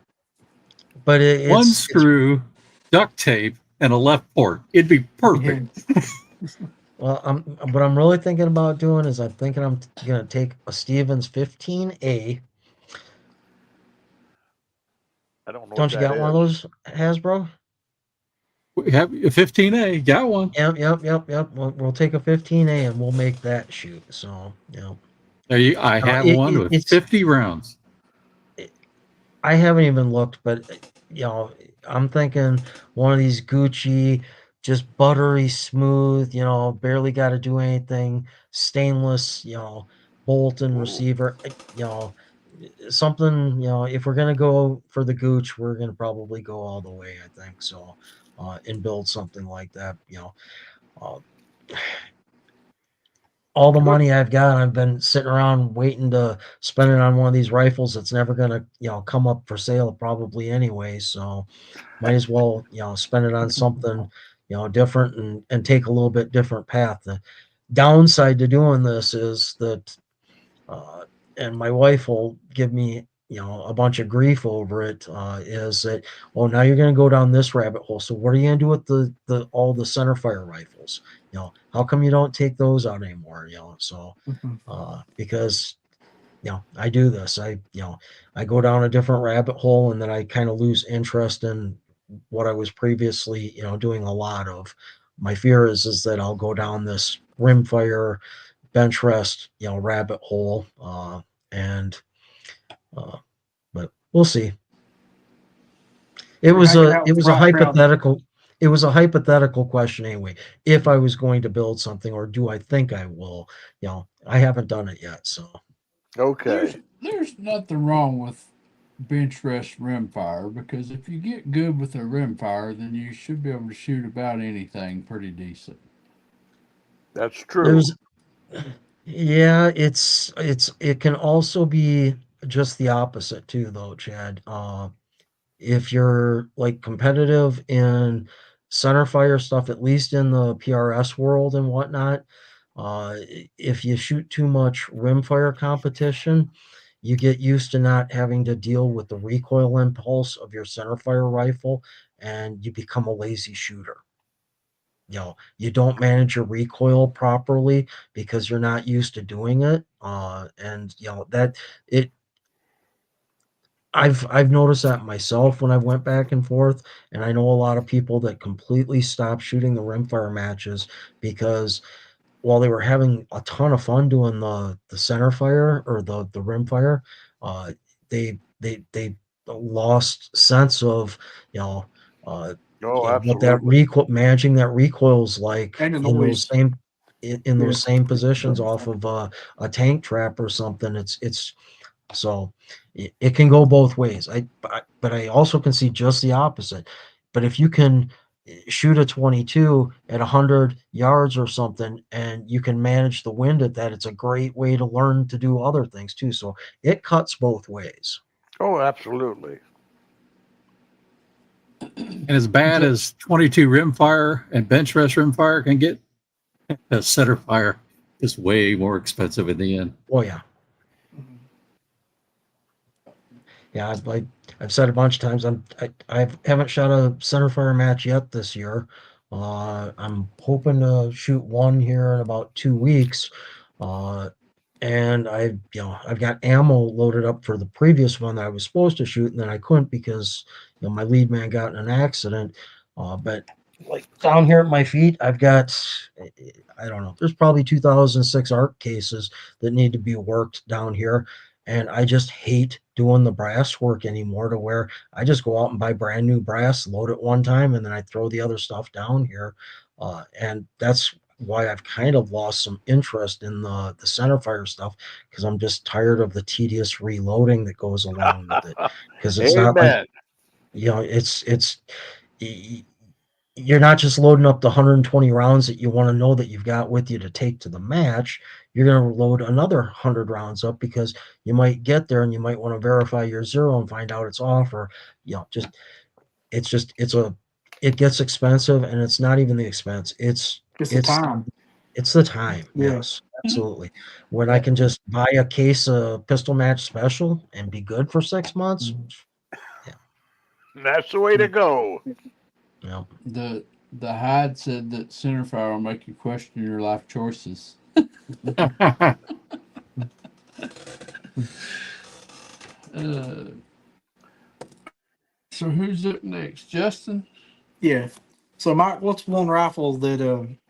One screw, duct tape, and a left port. It'd be perfect. Well, what I'm really thinking about doing is I'm thinking I'm going to take a Stevens 15A. I don't know. Don't you got one of those, Hasbro? We have a 15A. Got one. Yep. We'll take a 15A and we'll make that shoot. So, I have one with 50 rounds. I haven't even looked, but I'm thinking one of these Gucci, just buttery smooth, barely got to do anything, stainless, bolt and receiver, something, if we're going to go for the Gooch, we're going to probably go all the way, I think. So, and build something like that, all the money I've got, I've been sitting around waiting to spend it on one of these rifles that's never going to, come up for sale probably anyway. So might as well, spend it on something, different and take a little bit different path. The downside to doing this is that, and my wife will give me, a bunch of grief over it, is that, now you're going to go down this rabbit hole. So what are you going to do with all the center fire rifles? How come you don't take those out anymore? So, because, I do this, I go down a different rabbit hole and then I kind of lose interest in what I was previously, doing a lot of. My fear is that I'll go down this rimfire, Benchrest, rabbit hole, but we'll see. It was a hypothetical. It was a hypothetical question anyway. If I was going to build something, or do I think I will? I haven't done it yet. So okay, There's nothing wrong with Benchrest rimfire, because if you get good with a rimfire, then you should be able to shoot about anything pretty decent. that's true. Yeah, it can also be just the opposite too, though, Chad. If you're like competitive in center fire stuff, at least in the PRS world and whatnot, if you shoot too much rimfire competition, you get used to not having to deal with the recoil impulse of your center fire rifle, and you become a lazy shooter. You don't manage your recoil properly because you're not used to doing it, and that it. I've noticed that myself when I went back and forth, and I know a lot of people that completely stopped shooting the rimfire matches because while they were having a ton of fun doing the center fire or the rimfire, they lost sense of what that recoil, managing that recoil's like And in those same positions off of a tank trap or something. It's so it can go both ways. But I also can see just the opposite. But if you can shoot a 22 at 100 yards or something, and you can manage the wind at that, it's a great way to learn to do other things too. So it cuts both ways. Oh, absolutely. And as bad as 22 rimfire and Benchrest rimfire can get, a center fire is way more expensive in the end. Oh yeah. Yeah, I've said a bunch of times I haven't shot a center fire match yet this year. I'm hoping to shoot one here in about 2 weeks. And I've got ammo loaded up for the previous one that I was supposed to shoot, and then I couldn't because my lead man got in an accident. But like down here at my feet, I've got I don't know. There's probably 2006 ARC cases that need to be worked down here, and I just hate doing the brass work anymore. To where I just go out and buy brand new brass, load it one time, and then I throw the other stuff down here, and that's why I've kind of lost some interest in the centerfire stuff, because I'm just tired of the tedious reloading that goes along with it. Because it's not like Amen. it's you're not just loading up the 120 rounds that you want to know that you've got with you to take to the match. You're going to load another 100 rounds up because you might get there and you might want to verify your zero and find out it's off, or it gets expensive, and it's not even the expense. It's the time. It's the time. Yeah. Yes, absolutely. When I can just buy a case of Pistol Match Special and be good for 6 months. That's the way to go. Yeah. The Hyde said that centerfire will make you question your life choices. So who's up next? Justin? Yeah. So, Mike, what's one rifle that,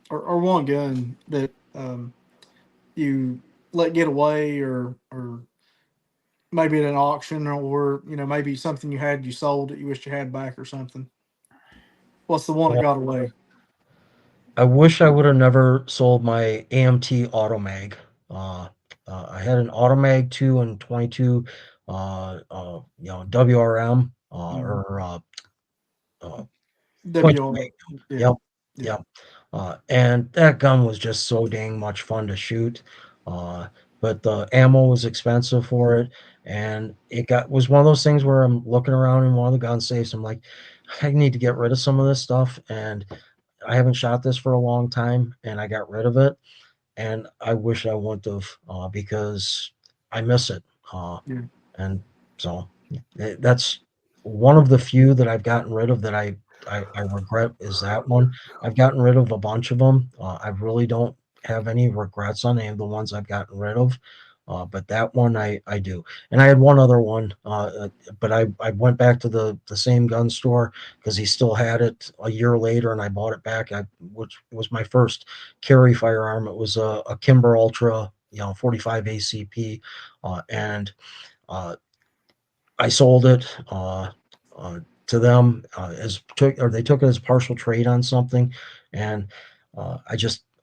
or one gun that you let get away, or maybe at an auction, or maybe something you sold that you wish you had back or something? What's the one that got away? I wish I would have never sold my AMT Automag. I had an Automag 2 and 22, WRM or point WR. mag. Yeah. Yep. And that gun was just so dang much fun to shoot. But the ammo was expensive for it, and was one of those things where I'm looking around in one of the gun safes. I'm like, I need to get rid of some of this stuff, and I haven't shot this for a long time, and I got rid of it, and I wish I wouldn't have, because I miss it. Yeah. And so that's one of the few that I've gotten rid of that I regret, is that one. I've gotten rid of a bunch of them. I really don't have any regrets on any of the ones I've gotten rid of. But that one I do. And I had one other one, but I went back to the same gun store because he still had it a year later, and I bought it back, which was my first carry firearm. It was a Kimber Ultra, 45 ACP, and I sold it to them they took it as partial trade on something, and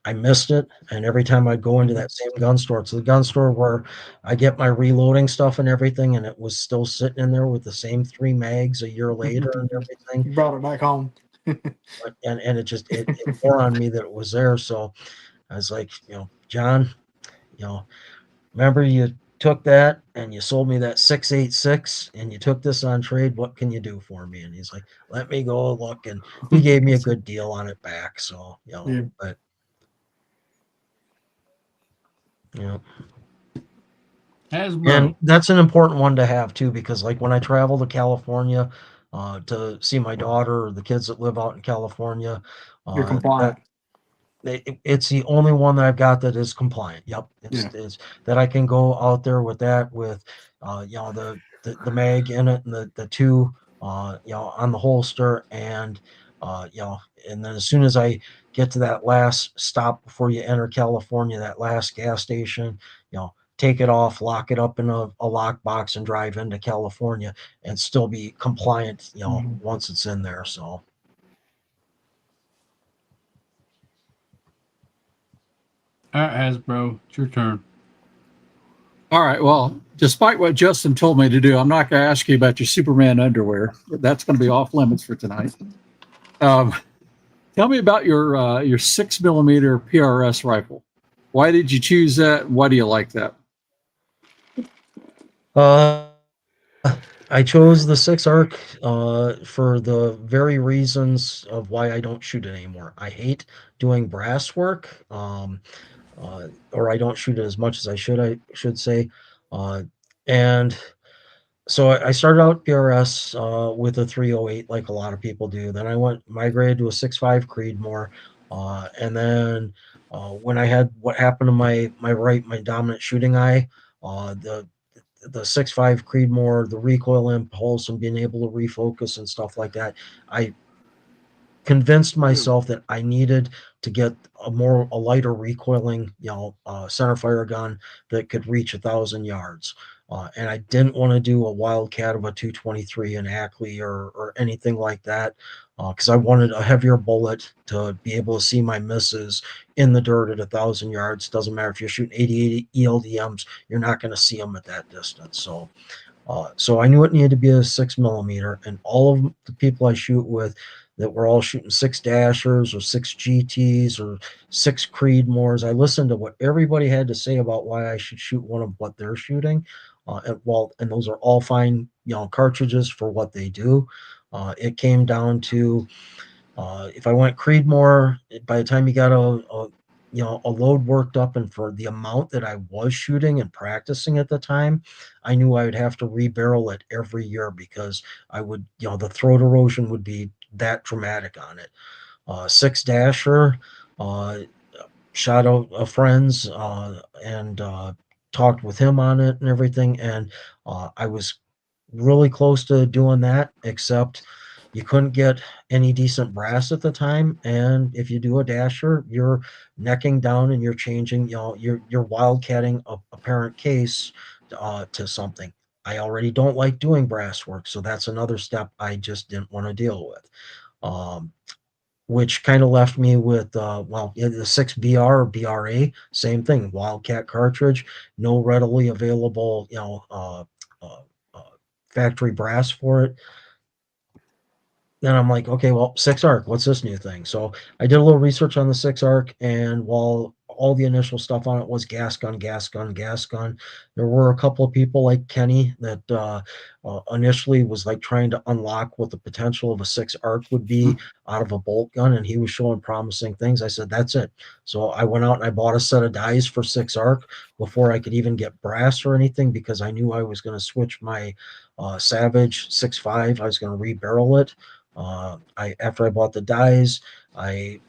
I missed it. And every time I'd go into that same gun store, it's the gun store where I get my reloading stuff and everything, and it was still sitting in there with the same 3 mags a year later and everything. You brought it back home. And it wore on me that it was there. So I was like, John, remember you took that and you sold me that 6.86 and you took this on trade. What can you do for me? And he's like, let me go look. And he gave me a good deal on it back. So, but and that's an important one to have too, because like when I travel to California to see my daughter or the kids that live out in California, you're compliant. It's the only one that I've got that is compliant. Yep. It's that I can go out there with that, with the mag in it, and the 2 on the holster, and and then as soon as I get to that last stop before you enter California, that last gas station, take it off, lock it up in a lock box, and drive into California and still be compliant, once it's in there. So. All right, Hasbro, it's your turn. All right. Well, despite what Justin told me to do, I'm not going to ask you about your Superman underwear. That's going to be off limits for tonight. Tell me about your 6mm PRS rifle. Why did you choose that? Why do you like that? I chose the 6 arc for the very reasons of why I don't shoot it anymore. I hate doing brass work, or I don't shoot it as much as I should say. Uh, and so I started out PRS with a 308, like a lot of people do. Then I migrated to a 6.5 Creedmoor, and then when I had what happened to my dominant shooting eye, the 6.5 Creedmoor, the recoil impulse, and being able to refocus and stuff like that, I convinced myself that I needed to get a lighter recoiling, center fire gun that could reach 1,000 yards. And I didn't want to do a Wildcat of a 223 in Ackley or anything like that, because I wanted a heavier bullet to be able to see my misses in the dirt at 1,000 yards. Doesn't matter if you're shooting 88 ELDMs, you're not going to see them at that distance. So I knew it needed to be a 6 millimeter, and all of the people I shoot with that were all shooting 6 Dashers or 6 GTs or 6 Creedmoors, I listened to what everybody had to say about why I should shoot one of what they're shooting. And those are all fine, cartridges for what they do. It came down to if I went Creedmoor, by the time you got a load worked up, and for the amount that I was shooting and practicing at the time, I knew I would have to rebarrel it every year because I would, the throat erosion would be that dramatic on it. 6 Dasher, uh, shot a friend's and talked with him on it and everything, and I was really close to doing that, except you couldn't get any decent brass at the time. And if you do a Dasher, you're necking down and you're changing, you're wildcatting a parent case to something. I already don't like doing brass work, so that's another step I just didn't want to deal with. Um, which kind of left me with the 6BR or BRA, same thing, Wildcat cartridge, no readily available uh, uh, factory brass for it. Then I'm like, okay, well, 6 arc, what's this new thing? So I did a little research on the 6 arc, and while all the initial stuff on it was gas gun, gas gun, gas gun, there were a couple of people like Kenny that initially was like trying to unlock what the potential of a 6 arc would be out of a bolt gun, and he was showing promising things. I said, that's it. So I went out and I bought a set of dies for 6 arc before I could even get brass or anything, because I knew I was going to switch my Savage 6.5. I was going to rebarrel it. After I bought the dies, I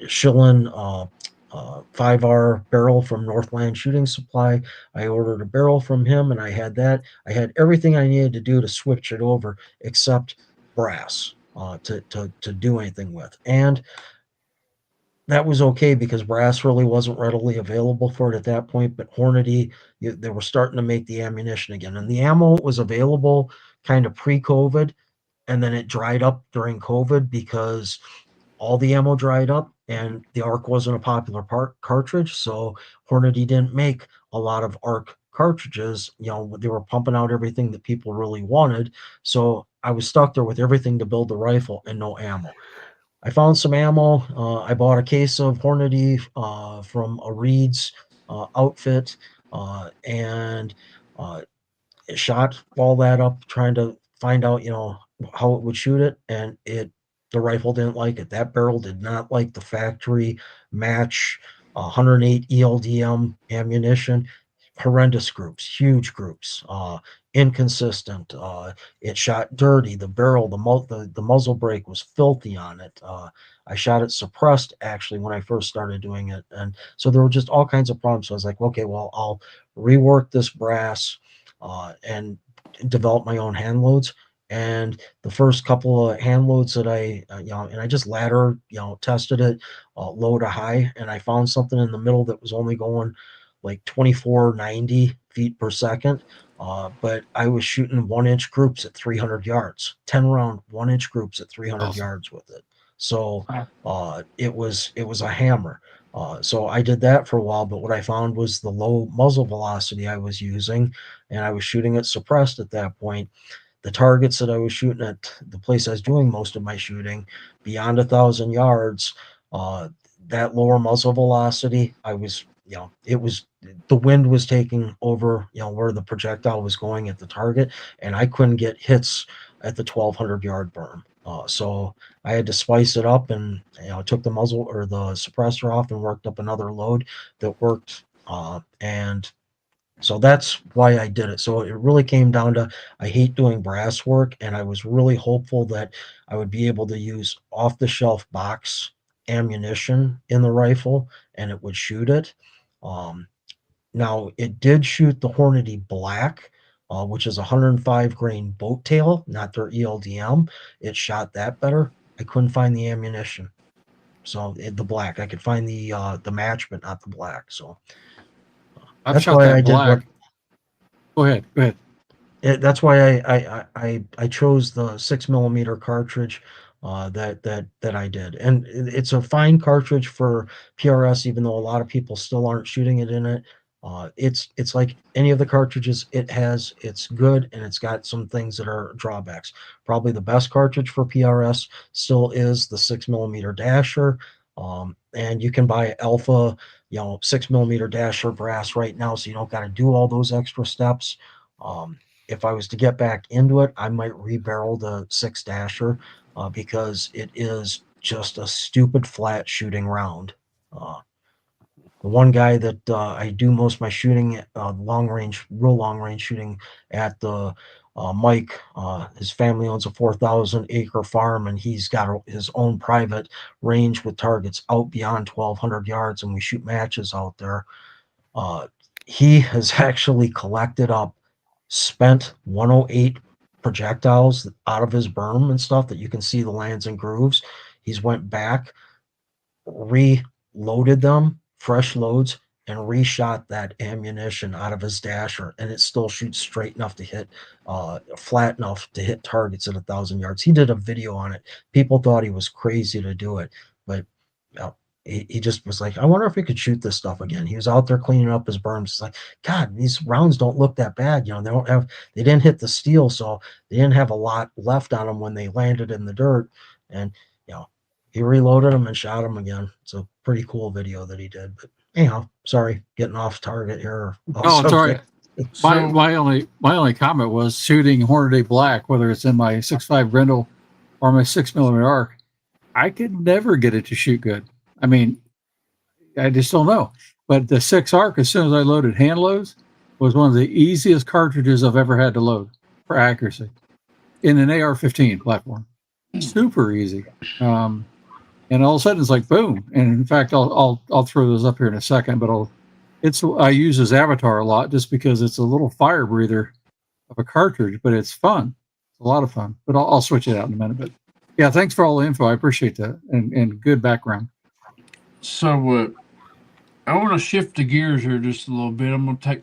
Schillen 5R barrel from Northland Shooting Supply. I ordered a barrel from him, and I had that. I had everything I needed to do to switch it over, except brass to do anything with. And that was okay because brass really wasn't readily available for it at that point. But Hornady, they were starting to make the ammunition again, and the ammo was available kind of pre-COVID, and then it dried up during COVID because all the ammo dried up and the ARC wasn't a popular cartridge. So Hornady didn't make a lot of ARC cartridges. They were pumping out everything that people really wanted. So I was stuck there with everything to build the rifle and no ammo. I found some ammo. I bought a case of Hornady from a Reed's outfit, and shot all that up trying to find out, how it would shoot it, and the rifle didn't like it. That barrel did not like the factory match 108 ELDM ammunition. Horrendous groups, huge groups, inconsistent. It shot dirty. The barrel, the muzzle brake was filthy on it. I shot it suppressed actually when I first started doing it, and so there were just all kinds of problems. So I was like, okay, well, I'll rework this brass and develop my own hand loads. And the first couple of hand loads that and I just ladder, tested it low to high, and I found something in the middle that was only going like 2490 feet per second. But I was shooting 1 inch groups at 300 yards, 10 round 1 inch groups at 300 Awesome. yards with it. So it was a hammer. So I did that for a while, but what I found was the low muzzle velocity I was using, and I was shooting it suppressed at that point. The targets that I was shooting at the place I was doing most of my shooting beyond 1,000 yards, uh, that lower muzzle velocity, I was, it was, the wind was taking over, where the projectile was going at the target, and I couldn't get hits at the 1,200 yard berm. So I had to spice it up, and took the muzzle or the suppressor off and worked up another load that worked. And so that's why I did it. So it really came down to, I hate doing brass work, and I was really hopeful that I would be able to use off the shelf box ammunition in the rifle and it would shoot it. Um, Now it did shoot the Hornady Black, which is 105 grain boat tail, not their ELDM. It shot that better. I couldn't find the ammunition. So the black, I could find the match, but not the black. So I've that's shot why that I did what black. Go ahead. that's why I chose the 6mm cartridge that I did, and it's a fine cartridge for PRS, even though a lot of people still aren't shooting it in it. It's like any of the cartridges it's good, and it's got some things that are drawbacks. Probably the best cartridge for PRS still is the 6mm Dasher, and you can buy Alpha 6mm Dasher brass right now, so you don't got to do all those extra steps. If I was to get back into it, I might rebarrel the 6 Dasher, because it is just a stupid flat shooting round. The one guy that I do most of my shooting, real long range shooting at, the Mike, his family owns a 4,000 acre farm, and he's got his own private range with targets out beyond 1,200 yards, and we shoot matches out there. He has actually collected up spent 108 projectiles out of his berm and stuff that you can see the lands and grooves. He's went back, reloaded them, fresh loads, and reshot that ammunition out of his Dasher, and it still shoots straight enough to hit, flat enough to hit targets at 1,000 yards. He did a video on it. People thought he was crazy to do it, but he just was like, I wonder if we could shoot this stuff again. He was out there cleaning up his berms. It's like, God, these rounds don't look that bad. They didn't hit the steel, so they didn't have a lot left on them when they landed in the dirt. And, he reloaded them and shot them again. It's a pretty cool video that he did. But anyhow, sorry, getting off target here. Oh, it's all right. So, My only comment was shooting Hornady Black, whether it's in my 6.5 Grendel or my 6mm arc, I could never get it to shoot good. I mean, I just don't know. But the 6 arc, as soon as I loaded hand loads, was one of the easiest cartridges I've ever had to load for accuracy in an AR-15 platform. Super easy. And all of a sudden it's like boom. And in fact, I'll throw those up here in a second, but I use his avatar a lot just because it's a little fire breather of a cartridge, but it's fun. It's a lot of fun. But I'll switch it out in a minute. But yeah, thanks for all the info. I appreciate that, and good background. So I want to shift the gears here just a little bit. I'm gonna take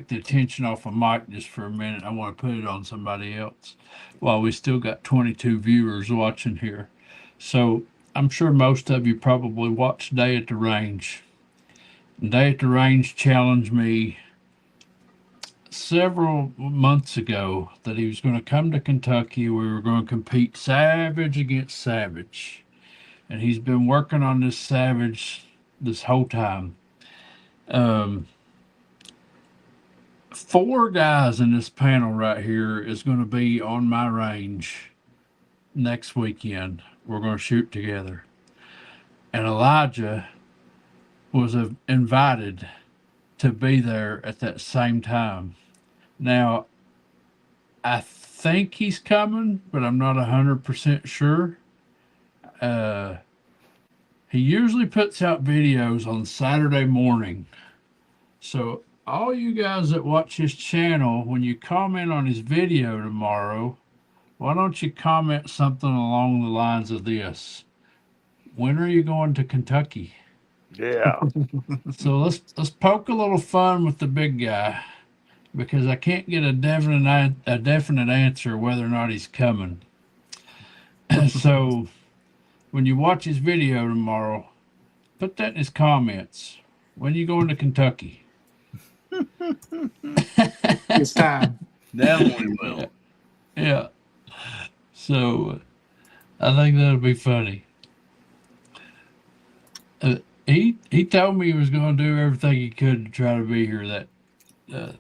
the attention off of Mike just for a minute. I want to put it on somebody else while we still got 22 viewers watching here. So I'm sure most of you probably watched Day at the Range. Day at the Range challenged me several months ago that he was going to come to Kentucky. We were going to compete savage against savage. And he's been working on this savage this whole time. 4 guys in this panel right here is going to be on my range next weekend. We're going to shoot together. And Elijah was invited to be there at that same time. Now, I think he's coming, but I'm not 100% sure. He usually puts out videos on Saturday morning. So all you guys that watch his channel, when you comment on his video tomorrow, why don't you comment something along the lines of this? When are you going to Kentucky? Yeah. So let's poke a little fun with the big guy, because I can't get a definite answer whether or not he's coming. So when you watch his video tomorrow, put that in his comments. When are you going to Kentucky? It's time. Definitely will. Yeah. So I think that'll be funny. He told me he was going to do everything he could to try to be here that the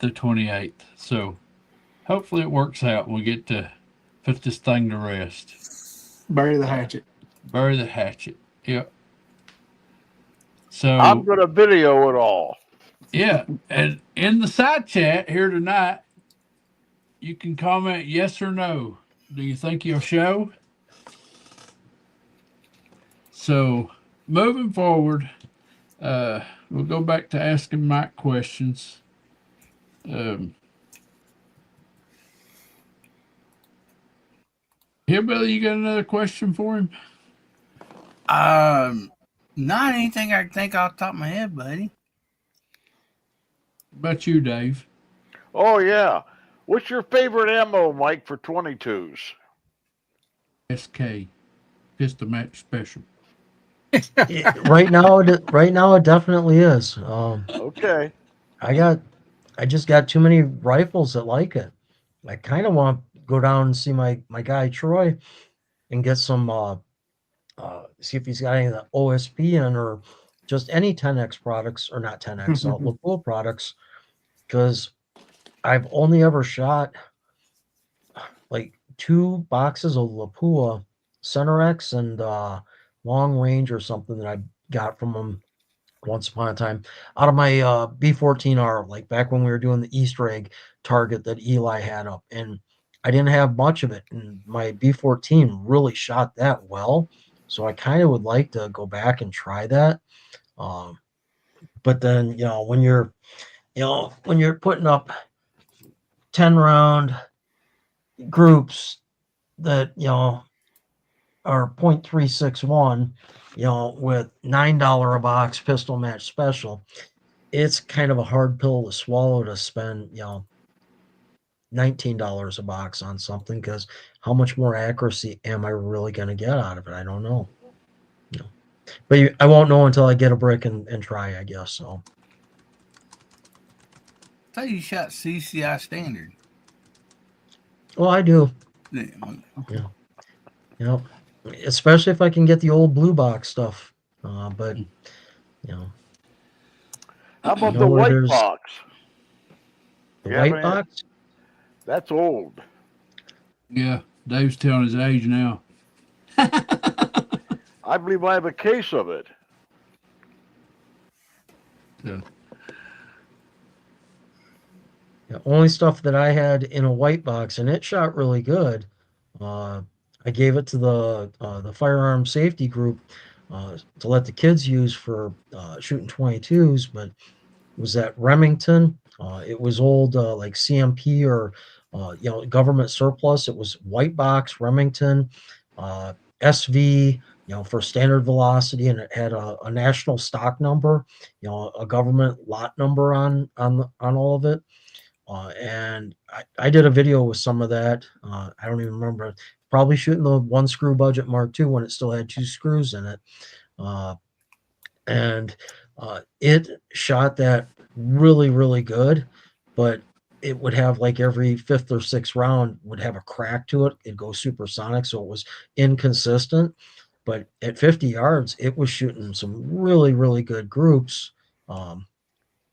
28th. So hopefully it works out. And we get to put this thing to rest. Bury the hatchet. Bury the hatchet. Yep. I'm So going to video it all. yeah, and in the side chat here tonight, you can comment yes or no. Do you think you'll show? So moving forward, we'll go back to asking Mike questions. Hillbilly, you got another question for him? Not anything I can think off the top of my head, buddy. What about you, Dave? Oh, yeah. What's your favorite ammo, Mike, for 22s? SK, Pistol Match Special. Right now, it definitely is. Okay. I just got too many rifles that like it. I kind of want to go down and see my guy Troy and get some see if he's got any of the OSP in or just any 10x products or not 10x Lapua products, because I've only ever shot like 2 boxes of Lapua Center X and long range or something that I got from them once upon a time out of my B14R, like back when we were doing the Easter egg target that Eli had up, and I didn't have much of it, and my B14 really shot that well, so I kind of would like to go back and try that. But then when you're putting up 10 round groups that are .361, with $9 a box pistol match special, it's kind of a hard pill to swallow to spend, $19 a box on something, because how much more accuracy am I really going to get out of it? I don't know. But I won't know until I get a brick and try, I guess. So. I thought you shot CCI standard. Well, I do. Yeah. Especially if I can get the old blue box stuff. But how about the white box? The white box? That's old. Yeah, Dave's telling his age now. I believe I have a case of it. Yeah. The only stuff that I had in a white box, and it shot really good. I gave it to the firearm safety group to let the kids use for shooting 22s, but it was that Remington. It was old like CMP or government surplus. It was white box Remington, SV, for standard velocity, and it had a national stock number, a government lot number on all of it. And I did a video with some of that. I don't even remember. Probably shooting the 1 screw budget Mark II when it still had 2 screws in it. And it shot that really, really good, but it would have like every 5th or 6th round would have a crack to it. It'd go supersonic, so it was inconsistent. But at 50 yards, it was shooting some really, really good groups. But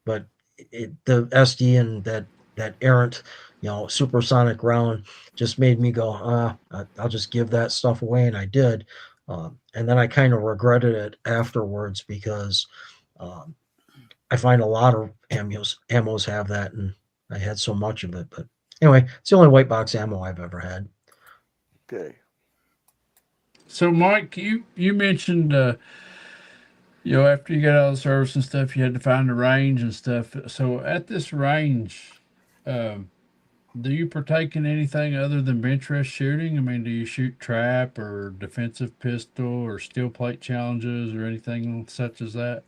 the SD and that errant, supersonic round just made me go, I'll just give that stuff away, and I did. And then I kind of regretted it afterwards, because I find a lot of ammos have that, and I had so much of it. But anyway, it's the only white box ammo I've ever had. Okay. So, Mike, you mentioned, after you got out of the service and stuff, you had to find a range and stuff. So, at this range, do you partake in anything other than Benchrest shooting? I mean, do you shoot trap or defensive pistol or steel plate challenges or anything such as that?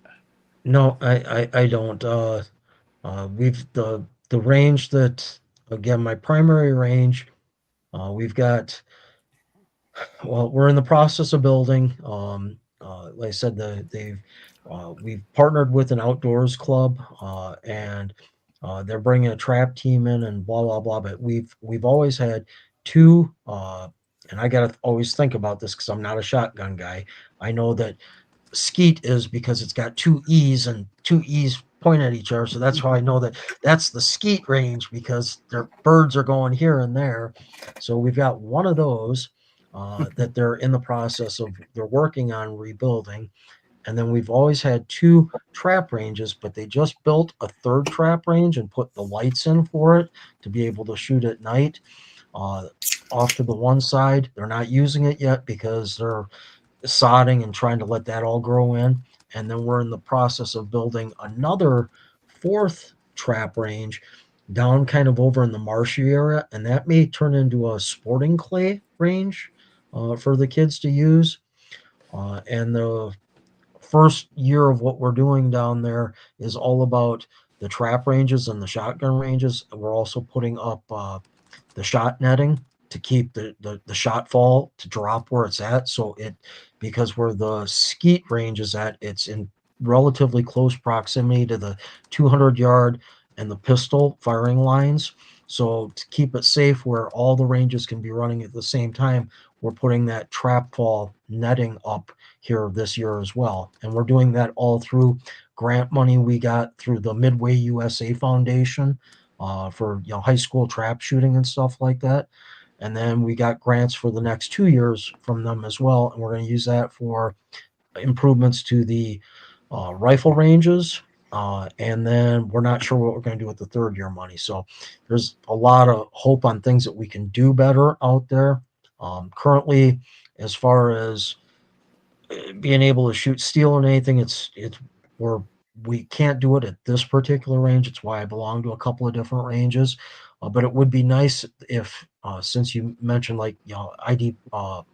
No, I don't. We've the range that, again, my primary range, we've got. Well, we're in the process of building. Like I said, we've partnered with an outdoors club, and they're bringing a trap team in and blah blah blah. But we've always had 2, and I gotta always think about this because I'm not a shotgun guy. I know that skeet is because it's got two E's and two E's point at each other. So that's how I know that that's the skeet range, because their birds are going here and there. So we've got one of those that they're in the process of, they're working on rebuilding. And then we've always had two trap ranges, but they just built a third trap range and put the lights in for it to be able to shoot at night. Off to the one side, they're not using it yet because they're sodding and trying to let that all grow in. And then we're in the process of building another fourth trap range down kind of over in the marshy area, and that may turn into a sporting clay range for the kids to use. And the first year of what we're doing down there is all about the trap ranges and the shotgun ranges. We're also putting up the shot netting to keep the shot fall to drop where it's at. So it, because where the skeet range is at, it's in relatively close proximity to the 200-yard and the pistol firing lines. So to keep it safe where all the ranges can be running at the same time, we're putting that trap fall netting up here this year as well. And we're doing that all through grant money we got through the Midway USA Foundation for high school trap shooting and stuff like that. And then we got grants for the next 2 years from them as well, and we're going to use that for improvements to the rifle ranges. And then we're not sure what we're going to do with the third year money. So there's a lot of hope on things that we can do better out there. Currently, as far as being able to shoot steel and anything, it's we're we can't do it at this particular range. It's why I belong to a couple of different ranges. But it would be nice if, since you mentioned like IDPA,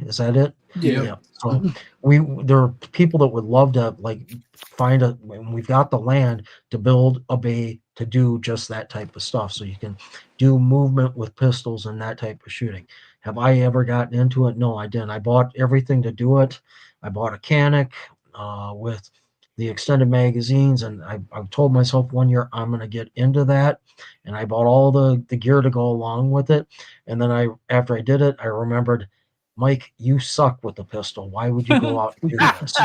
is that it? Yeah. Yeah. So there are people that would love to like find a, when we've got the land to build a bay to do just that type of stuff. So you can do movement with pistols and that type of shooting. Have I ever gotten into it? No, I didn't. I bought everything to do it. I bought a Canic with the extended magazines, and I told myself one year I'm going to get into that, and I bought all the gear to go along with it. And then after I did it, I remembered, Mike, you suck with the pistol. Why would you go out and do this?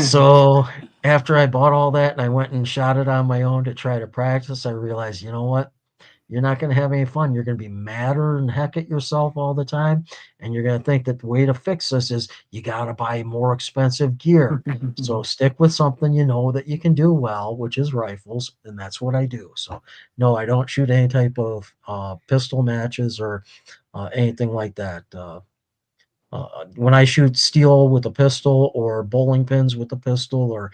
So after I bought all that and I went and shot it on my own to try to practice, I realized, you know what? You're not going to have any fun. You're going to be madder than heck at yourself all the time. And you're going to think that the way to fix this is you got to buy more expensive gear. So stick with something you know that you can do well, which is rifles. And that's what I do. So no, I don't shoot any type of pistol matches or anything like that. When I shoot steel with a pistol or bowling pins with a pistol or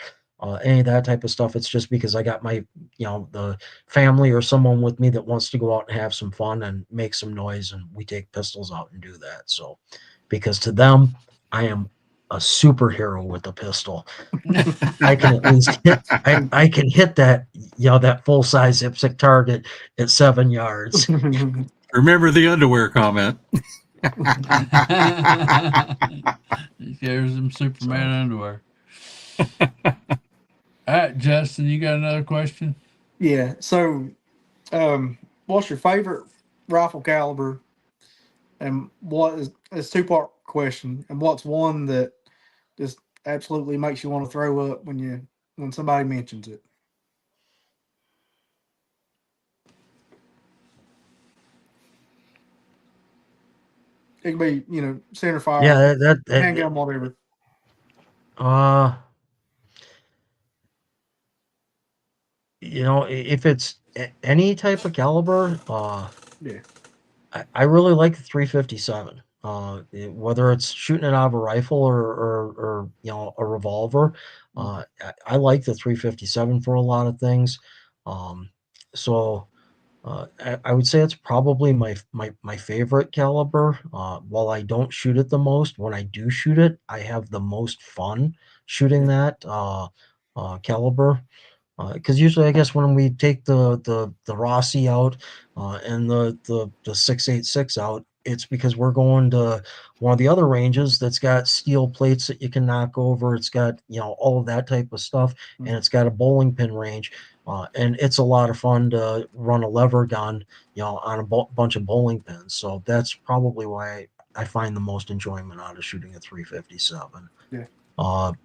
any of that type of stuff, it's just because I got my, the family or someone with me that wants to go out and have some fun and make some noise, and we take pistols out and do that. So, because to them, I am a superhero with a pistol. I can at least hit, I can hit that, that full size IPSC target at 7 yards. Remember the underwear comment. There's some Superman underwear. All right, Justin, you got another question? Yeah. So, what's your favorite rifle caliber? And what is it's 2-part question? And what's one that just absolutely makes you want to throw up when somebody mentions it? It could be, center fire, Yeah, handgun, whatever. If it's any type of caliber, Yeah. I really like the 357. Whether it's shooting it out of a rifle or a revolver, I like the 357 for a lot of things. So I would say it's probably my favorite caliber. While I don't shoot it the most, when I do shoot it, I have the most fun shooting that caliber. Because usually, I guess when we take the Rossi out and the 6.86 out, it's because we're going to one of the other ranges that's got steel plates that you can knock over. It's got all of that type of stuff, and it's got a bowling pin range. And it's a lot of fun to run a lever gun, on a bunch of bowling pins. So that's probably why I find the most enjoyment out of shooting a 357. Yeah.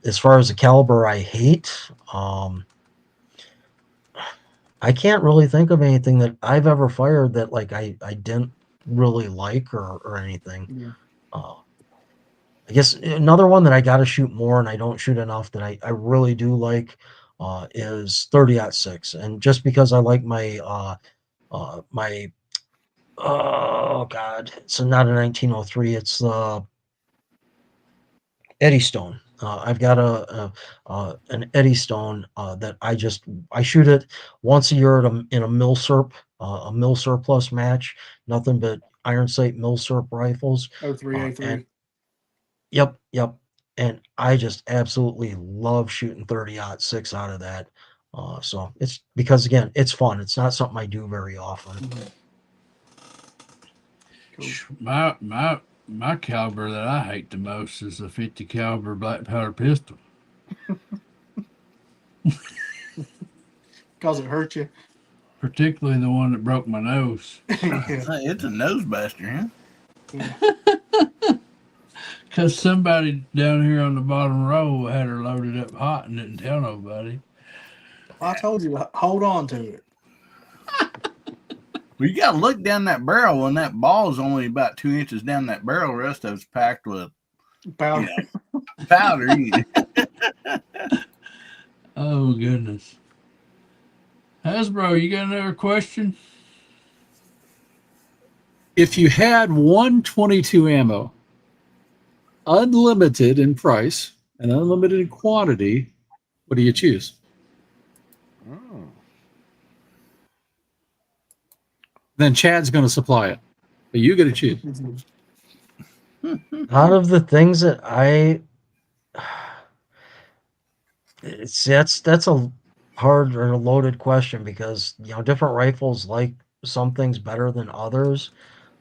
As far as the caliber I hate, I can't really think of anything that I've ever fired that like I didn't really like or anything. Yeah. I guess another one that I got to shoot more and I don't shoot enough that I really do like is 30-06. And just because I like my oh god, it's not a 1903, it's Eddystone. I've got an Eddystone that I shoot it once a year in a a mill surplus match. Nothing but iron sight mill surp rifles. 03A3. And yep. And I just absolutely love shooting 30-06 out of that. So it's because again, it's fun. It's not something I do very often. Mm-hmm. Cool. My caliber that I hate the most is a 50 caliber black powder pistol. Because it hurt you. Particularly the one that broke my nose. Yeah. It's a nose buster, huh? Yeah. Because somebody down here on the bottom row had her loaded up hot and didn't tell nobody. I told you, hold on to it. Well, you got to look down that barrel when that ball is only about 2 inches down that barrel. The rest of it's packed with Powder. powder. Oh, goodness. Hasbro, you got another question? If you had 122 ammo, unlimited in price and unlimited in quantity, what do you choose? Then Chad's going to supply it, but you got to choose. Out of the things that that's a hard or a loaded question because different rifles like some things better than others.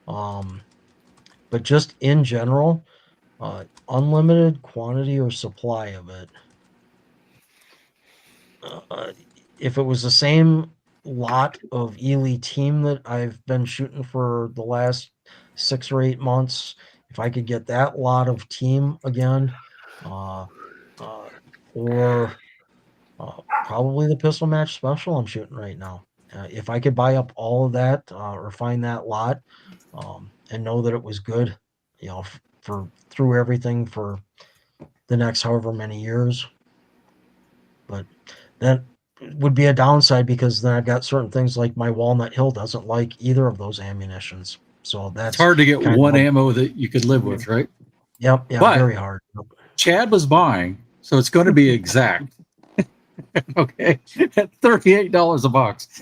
But just in general, unlimited quantity or supply of it. If it was the same lot of Ely team that I've been shooting for the last 6 or 8 months, if I could get that lot of team again, or probably the pistol match special I'm shooting right now. If I could buy up all of that or find that lot and know that it was good, for through everything for the next however many years. But that would be a downside because then I've got certain things like my Walnut Hill doesn't like either of those ammunitions. So that's It's hard to get one like, ammo that you could live with, right? Yep, But very hard. Chad was buying, so it's going to be exact. Okay, at $38 a box.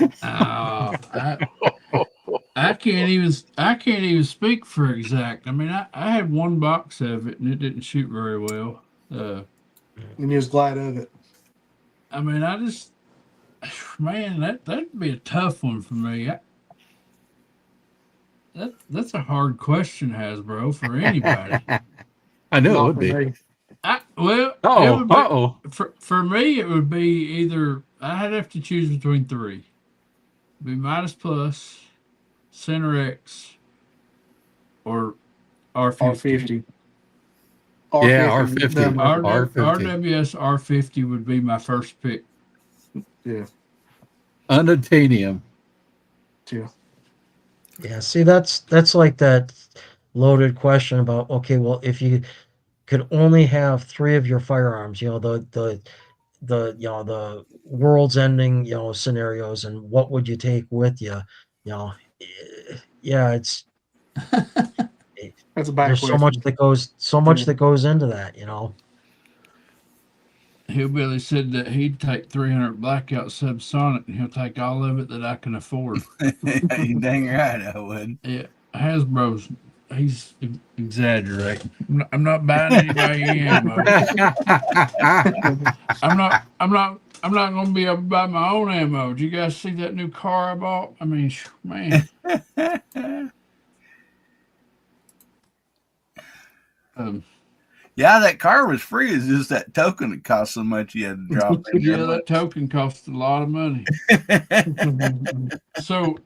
I can't even speak for exact. I mean, I had one box of it and it didn't shoot very well. And you was glad of it. I mean, man, that'd be a tough one for me. That's a hard question, Hasbro, for anybody. I know Not it would be. me. For me, it would be either I'd have to choose between three. It'd be Midas Plus, Center X, or R50. Yeah, R50. RWS R50 would be my first pick. Yeah. Unobtainium. Yeah, see, that's like that loaded question about, okay, well, if you could only have 3 of your firearms, the world's ending, scenarios, and what would you take with you? Yeah, it's That's a bad there's question. so much that goes into that, Hillbilly said that he'd take 300 blackout subsonic and he'll take all of it that I can afford. You dang right I would. Yeah, Hasbro's he's exaggerating. I'm not buying anybody ammo. I'm not gonna be able to buy my own ammo. Did you guys see that new car I bought? I mean, man. Yeah, that car was free. It's just that token that cost so much you had to drop in. Yeah, that token costs a lot of money. So,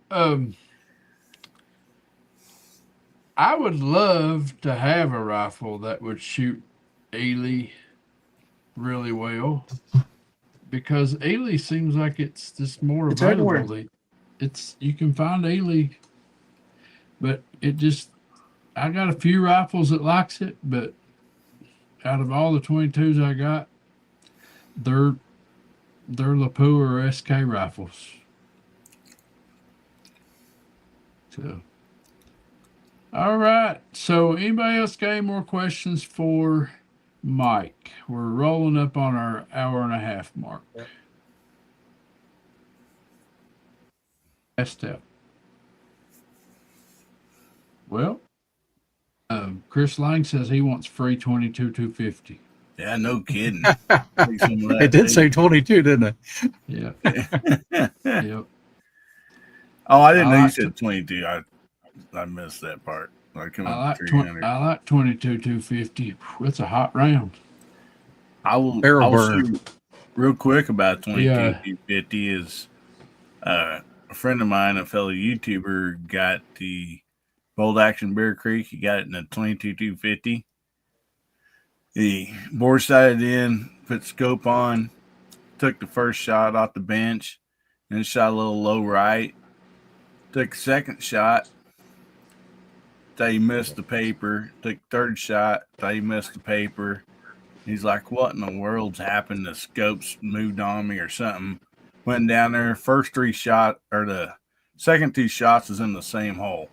I would love to have a rifle that would shoot Ely really well, because Ely seems like it's just more It's available. everywhere. It's you can find Ely, but it just I got a few rifles that likes it, but out of all the 22s I got, they're Lapua or SK rifles. So, all right. So, anybody else got any more questions for Mike? We're rolling up on our hour and a half mark. Yep. Last step. Well, Chris Lang says he wants free 22-250. Yeah, no kidding. Take some of that, It did too. say 22, didn't it? Yeah. Yep. Oh, I didn't I know you like said 22. I missed that part. I come I up like with 300. I like 22-250. That's a hot round. Barrel I'll burn. shoot real quick about 22 Yeah. 250 is a friend of mine, a fellow YouTuber, got the Bold Action Bear Creek. He got it in a 22 250. He bore sighted in, put scope on, took the first shot off the bench, and shot a little low right. Took a second shot, thought he missed the paper. Took third shot, thought he missed the paper. He's like, what in the world's happened? The scopes moved on me or something. Went down there, first three shot, or the second two shots was in the same hole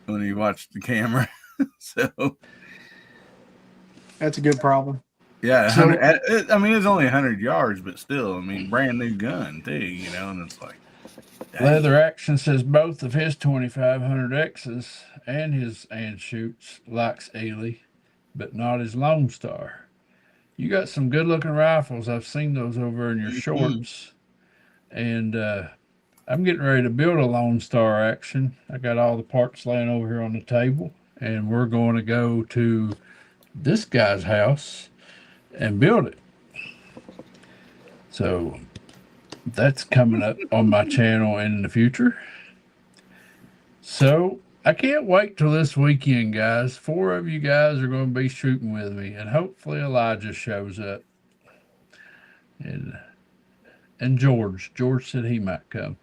when he watched the camera. So, That's a good problem. yeah, So- 100, I mean, it's only 100 yards, but still, I mean, brand new gun, too, you know, and it's like, dang. Leather Action says both of his 2500Xs and shoots likes Ely, but not his Lone Star. You got some good looking rifles. I've seen those over in your shorts. And I'm getting ready to build a Lone Star Action. I got all the parts laying over here on the table, and we're going to go to this guy's house and build it. So that's coming up on my channel in the future. So I can't wait till this weekend, guys. 4 of you guys are going to be shooting with me, and hopefully Elijah shows up. And George said he might come.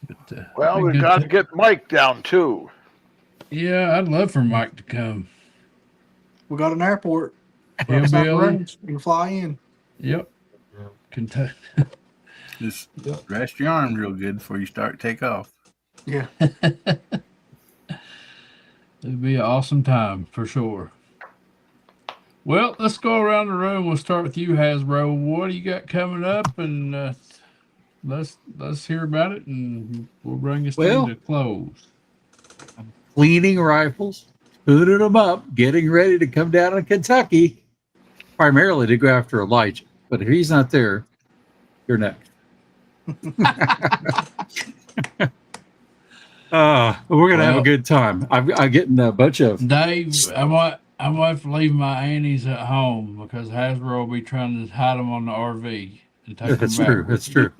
But, Well, be we've good got to- to get Mike down too. Yeah, I'd love for Mike to come. We got an airport. He'll Outside be the able. range. You can fly in. Yep. Kentucky. Just rest your arms real good before you start take off. Yeah. It'd be an awesome time for sure. Well, let's go around the room. We'll start with you, Hasbro. What do you got coming up? And let's hear about it, and we'll bring this Well- thing to close. Cleaning rifles, tuning them up, getting ready to come down to Kentucky, primarily to go after Elijah. But if he's not there, you're next. We're gonna have Well- a good time. I'm getting a bunch of Dave, I might leave my Annies at home because Hasbro will be trying to hide them on the RV and take That's them back. true. That's true.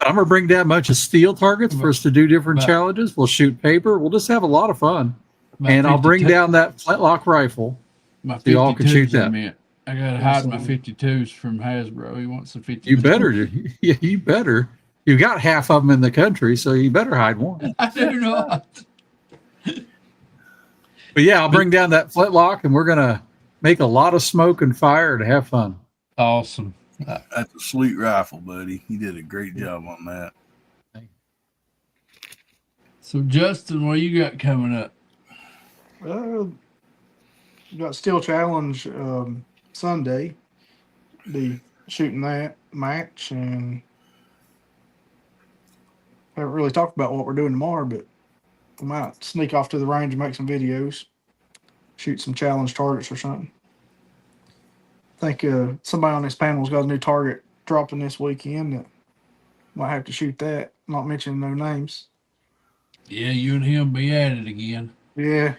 I'm gonna bring down a bunch of steel targets for us to do different But- challenges. We'll shoot paper. We'll just have a lot of fun. My And I'll bring 52 down that flintlock rifle. my so y'all can shoot 52s, that. I meant. I gotta hide my 52s from Hasbro. He wants the 52s. You better. Yeah, you better. You got half of them in the country, so you better hide one. I do not. But yeah, I'll bring down that flintlock, and we're gonna make a lot of smoke and fire and have fun. Awesome. That's a sweet rifle, buddy. You did a great job on that. So Justin, what you got coming up? We got Steel Challenge Sunday. Be shooting that match, and haven't really talked about what we're doing tomorrow, but we might sneak off to the range and make some videos, shoot some challenge targets or something. I think somebody on this panel's got a new target dropping this weekend that might have to shoot that. Not mentioning no names. Yeah, you and him be at it again. Yeah.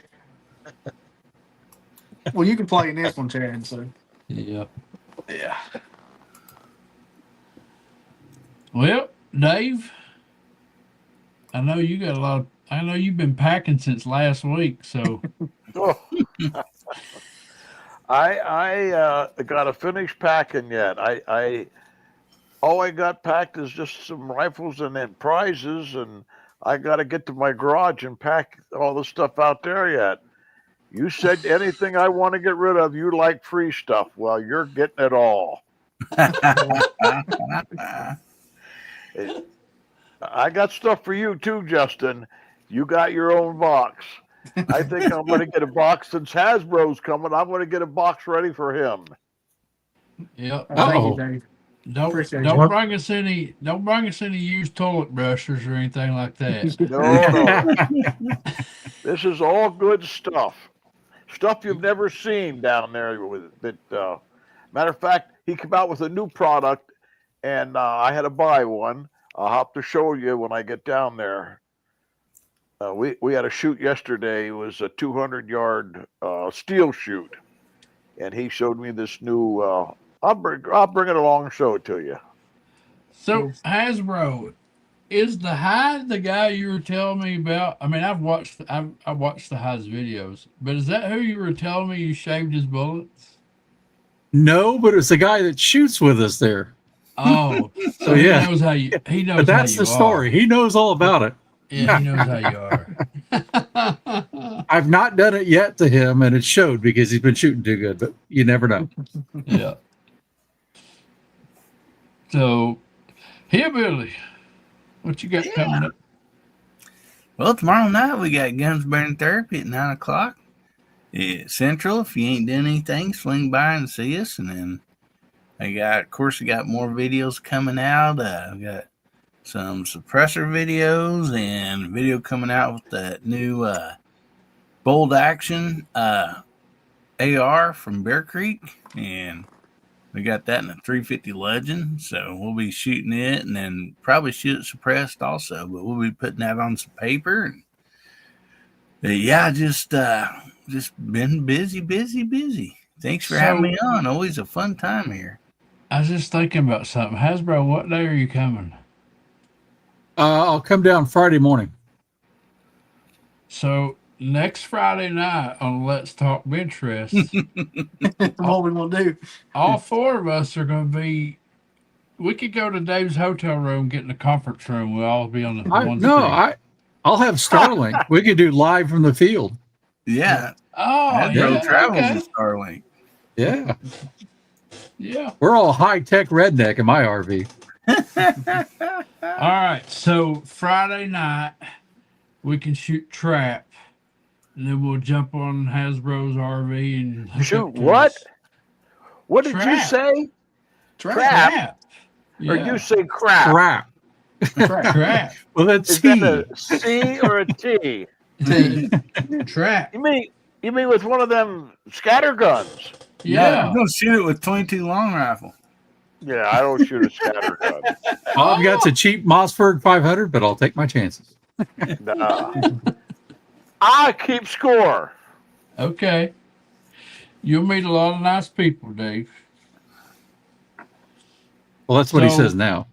Well, you can play in this one, Chad. So Yeah. Yeah. Well, Dave, I know you got a lot of, I know you've been packing since last week, so Oh, I got to finish packing yet. I all I got packed is just some rifles and then prizes, and I got to get to my garage and pack all the stuff out there yet. You said anything I want to get rid of, you like free stuff. Well, you're getting it all. I got stuff for you too, Justin. You got your own box. I think I'm going to get a box since Hasbro's coming. I'm going to get a box ready for him. yeah. thank you, Uh-oh. Dave. Don't Appreciate don't you. bring us any used toilet brushes or anything like that. No. This is all good stuff you've never seen down there. With it, matter of fact, he came out with a new product, and I had to buy one. I'll have to show you when I get down there. We had a shoot yesterday. It was a 200-yard steel shoot, and he showed me this new. I'll bring it along and show it to you. So Hasbro, is the Hyde the guy you were telling me about? I mean, I've watched the Hyde's videos, but is that who you were telling me you shaved his bullets? No, but it's the guy that shoots with us there. Oh, so Yeah. he knows how you. He knows But that's how you the story. are. He knows all about it. Yeah, he knows how you are. I've not done it yet to him, and it showed because he's been shooting too good, but you never know. Yeah. So, Hillbilly, what you got coming up? Well, tomorrow night we got Guns Burning Therapy at 9 o'clock. It's Central. If you ain't doing anything, swing by and see us. And then I got more videos coming out. We got some suppressor videos and a video coming out with that new bold action AR from Bear Creek. And we got that in a 350 Legend. So we'll be shooting it and then probably shoot it suppressed also. But we'll be putting that on some paper. And yeah, just been busy. Thanks for having me on. Always a fun time here. I was just thinking about something. Hasbro, what day are you coming? I'll come down Friday morning. So next Friday night on Let's Talk Benchrest, What we want to do? all four of us are going to be. We could go to Dave's hotel room, get in the conference room. We'll all be on the one screen. I'll have Starlink. We could do live from the field. Yeah. Oh, Hasbro yeah. Travels Okay. is Starlink. Yeah. Yeah. We're all high-tech redneck in my RV. All right. So Friday night, we can shoot trap. And then we'll jump on Hasbro's RV and hook Shoot up to what? this What did you Trap. say? Trap. trap. Or Yeah. you say crap? Crap. Trap. Trap. Well, that's Is T. that a C or a T? Trap. You mean with one of them scatter guns? Yeah. I'm gonna shoot it with 22 long rifle. Yeah, I don't shoot a scatter gun. I've got a cheap Mossberg 500, but I'll take my chances. Nah. I keep score. Okay. You'll meet a lot of nice people, Dave. Well, that's what he So- says now.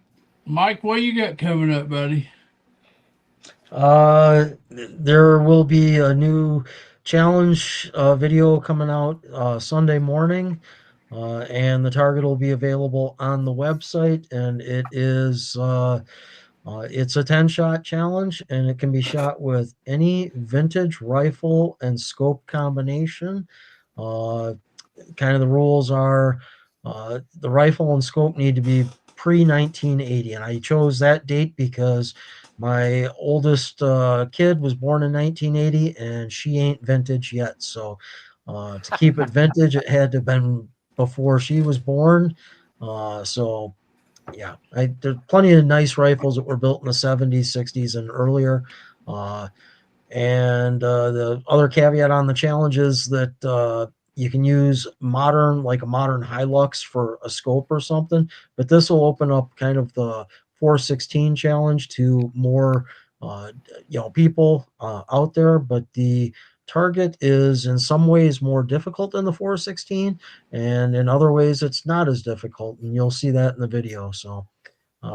Mike, what you got coming up, buddy? There will be a new challenge video coming out Sunday morning, and the target will be available on the website. And it is it's a 10-shot challenge, and it can be shot with any vintage rifle and scope combination. Kind of the rules are the rifle and scope need to be pre-1980, and I chose that date because my oldest kid was born in 1980, and she ain't vintage yet. So to keep it vintage, it had to have been before she was born. So yeah, there's plenty of nice rifles that were built in the 70s, 60s, and earlier. And the other caveat on the challenge is that you can use like a modern Hilux for a scope or something, but this will open up kind of the 416 challenge to more people out there. But the target is in some ways more difficult than the 416, and in other ways it's not as difficult, and you'll see that in the video. So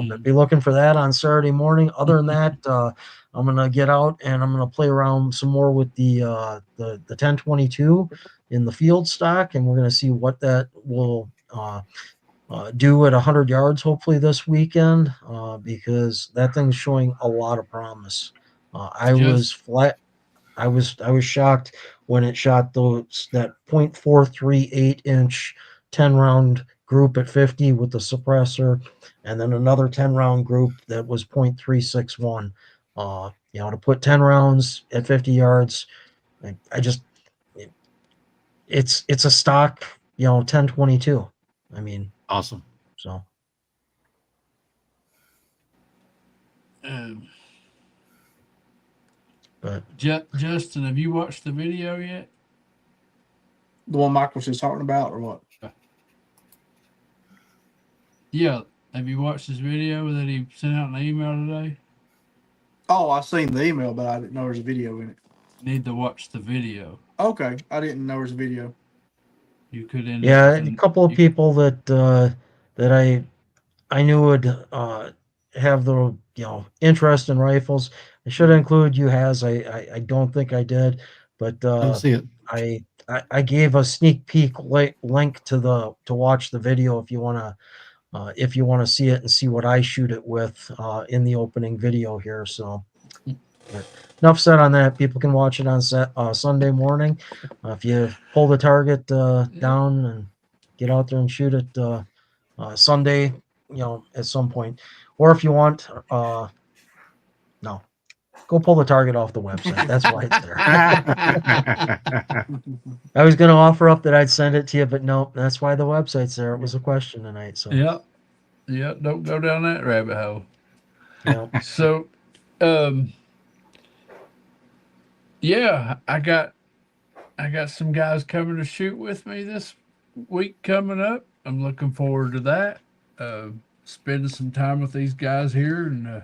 but be looking for that on Saturday morning. Other than that, I'm gonna get out and I'm gonna play around some more with the 1022 in the field stock, and we're gonna see what that will do at 100 yards hopefully this weekend, because that thing's showing a lot of promise. I was flat. I was shocked when it shot that .438 inch 10 round group at 50 with the suppressor, and then another 10 round group that was .361. To put 10 rounds at 50 yards, I just it's a stock 1022. I mean, Awesome. so. But Justin, have you watched the video yet? The one Michael's just talking about, or what? Yeah. Have you watched his video that he sent out in an email today? Oh, I seen the email, but I didn't know there was a video in it. You need to watch the video. Okay, I didn't know there was a video. You could end yeah, up a couple of people that I knew would have the interest in rifles. I should include you. I don't think I did, but I don't see it. I gave a sneak peek link to watch the video if you want to see it and see what I shoot it with in the opening video here. So but enough said on that. People can watch it on Sunday morning. If you pull the target down and get out there and shoot it Sunday, at some point, or if you want, no, go pull the target off the website. That's why it's there. I was going to offer up that I'd send it to you, but no, that's why the website's there. It was a question tonight. So yeah, don't go down that rabbit hole. yeah. So, yeah, I got some guys coming to shoot with me this week coming up. I'm looking forward to that. Spending some time with these guys here, and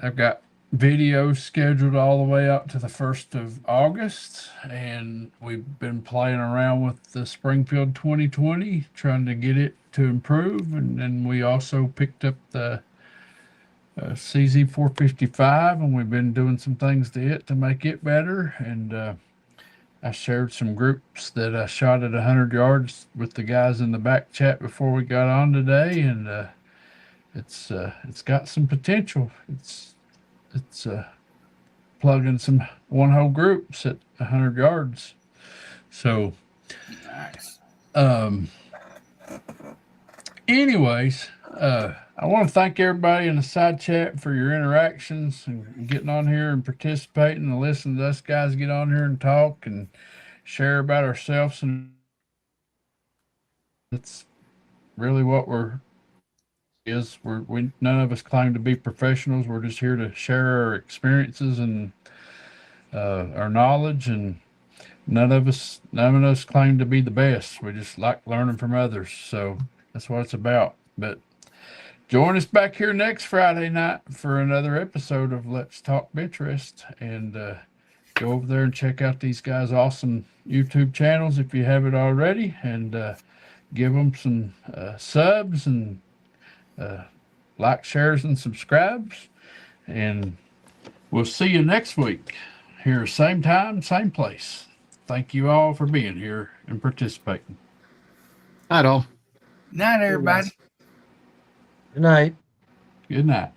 I've got videos scheduled all the way up to the 1st of August, and we've been playing around with the Springfield 2020, trying to get it to improve, and then we also picked up the CZ 455, and we've been doing some things to it to make it better. And I shared some groups that I shot at 100 yards with the guys in the back chat before we got on today, and it's got some potential. It's plugging some one-hole groups at 100 yards. So Nice. Anyways, I want to thank everybody in the side chat for your interactions and getting on here and participating and listening to us guys get on here and talk and share about ourselves. And that's really what we none of us claim to be professionals. We're just here to share our experiences and our knowledge, and none of us claim to be the best. We just like learning from others. So that's what it's about. But join us back here next Friday night for another episode of Let's Talk Benchrest, and go over there and check out these guys' awesome YouTube channels if you haven't already, and give them some subs and like, shares, and subscribes. And we'll see you next week here, same time, same place. Thank you all for being here and participating. Night all. Night, everybody. Good night. Good night.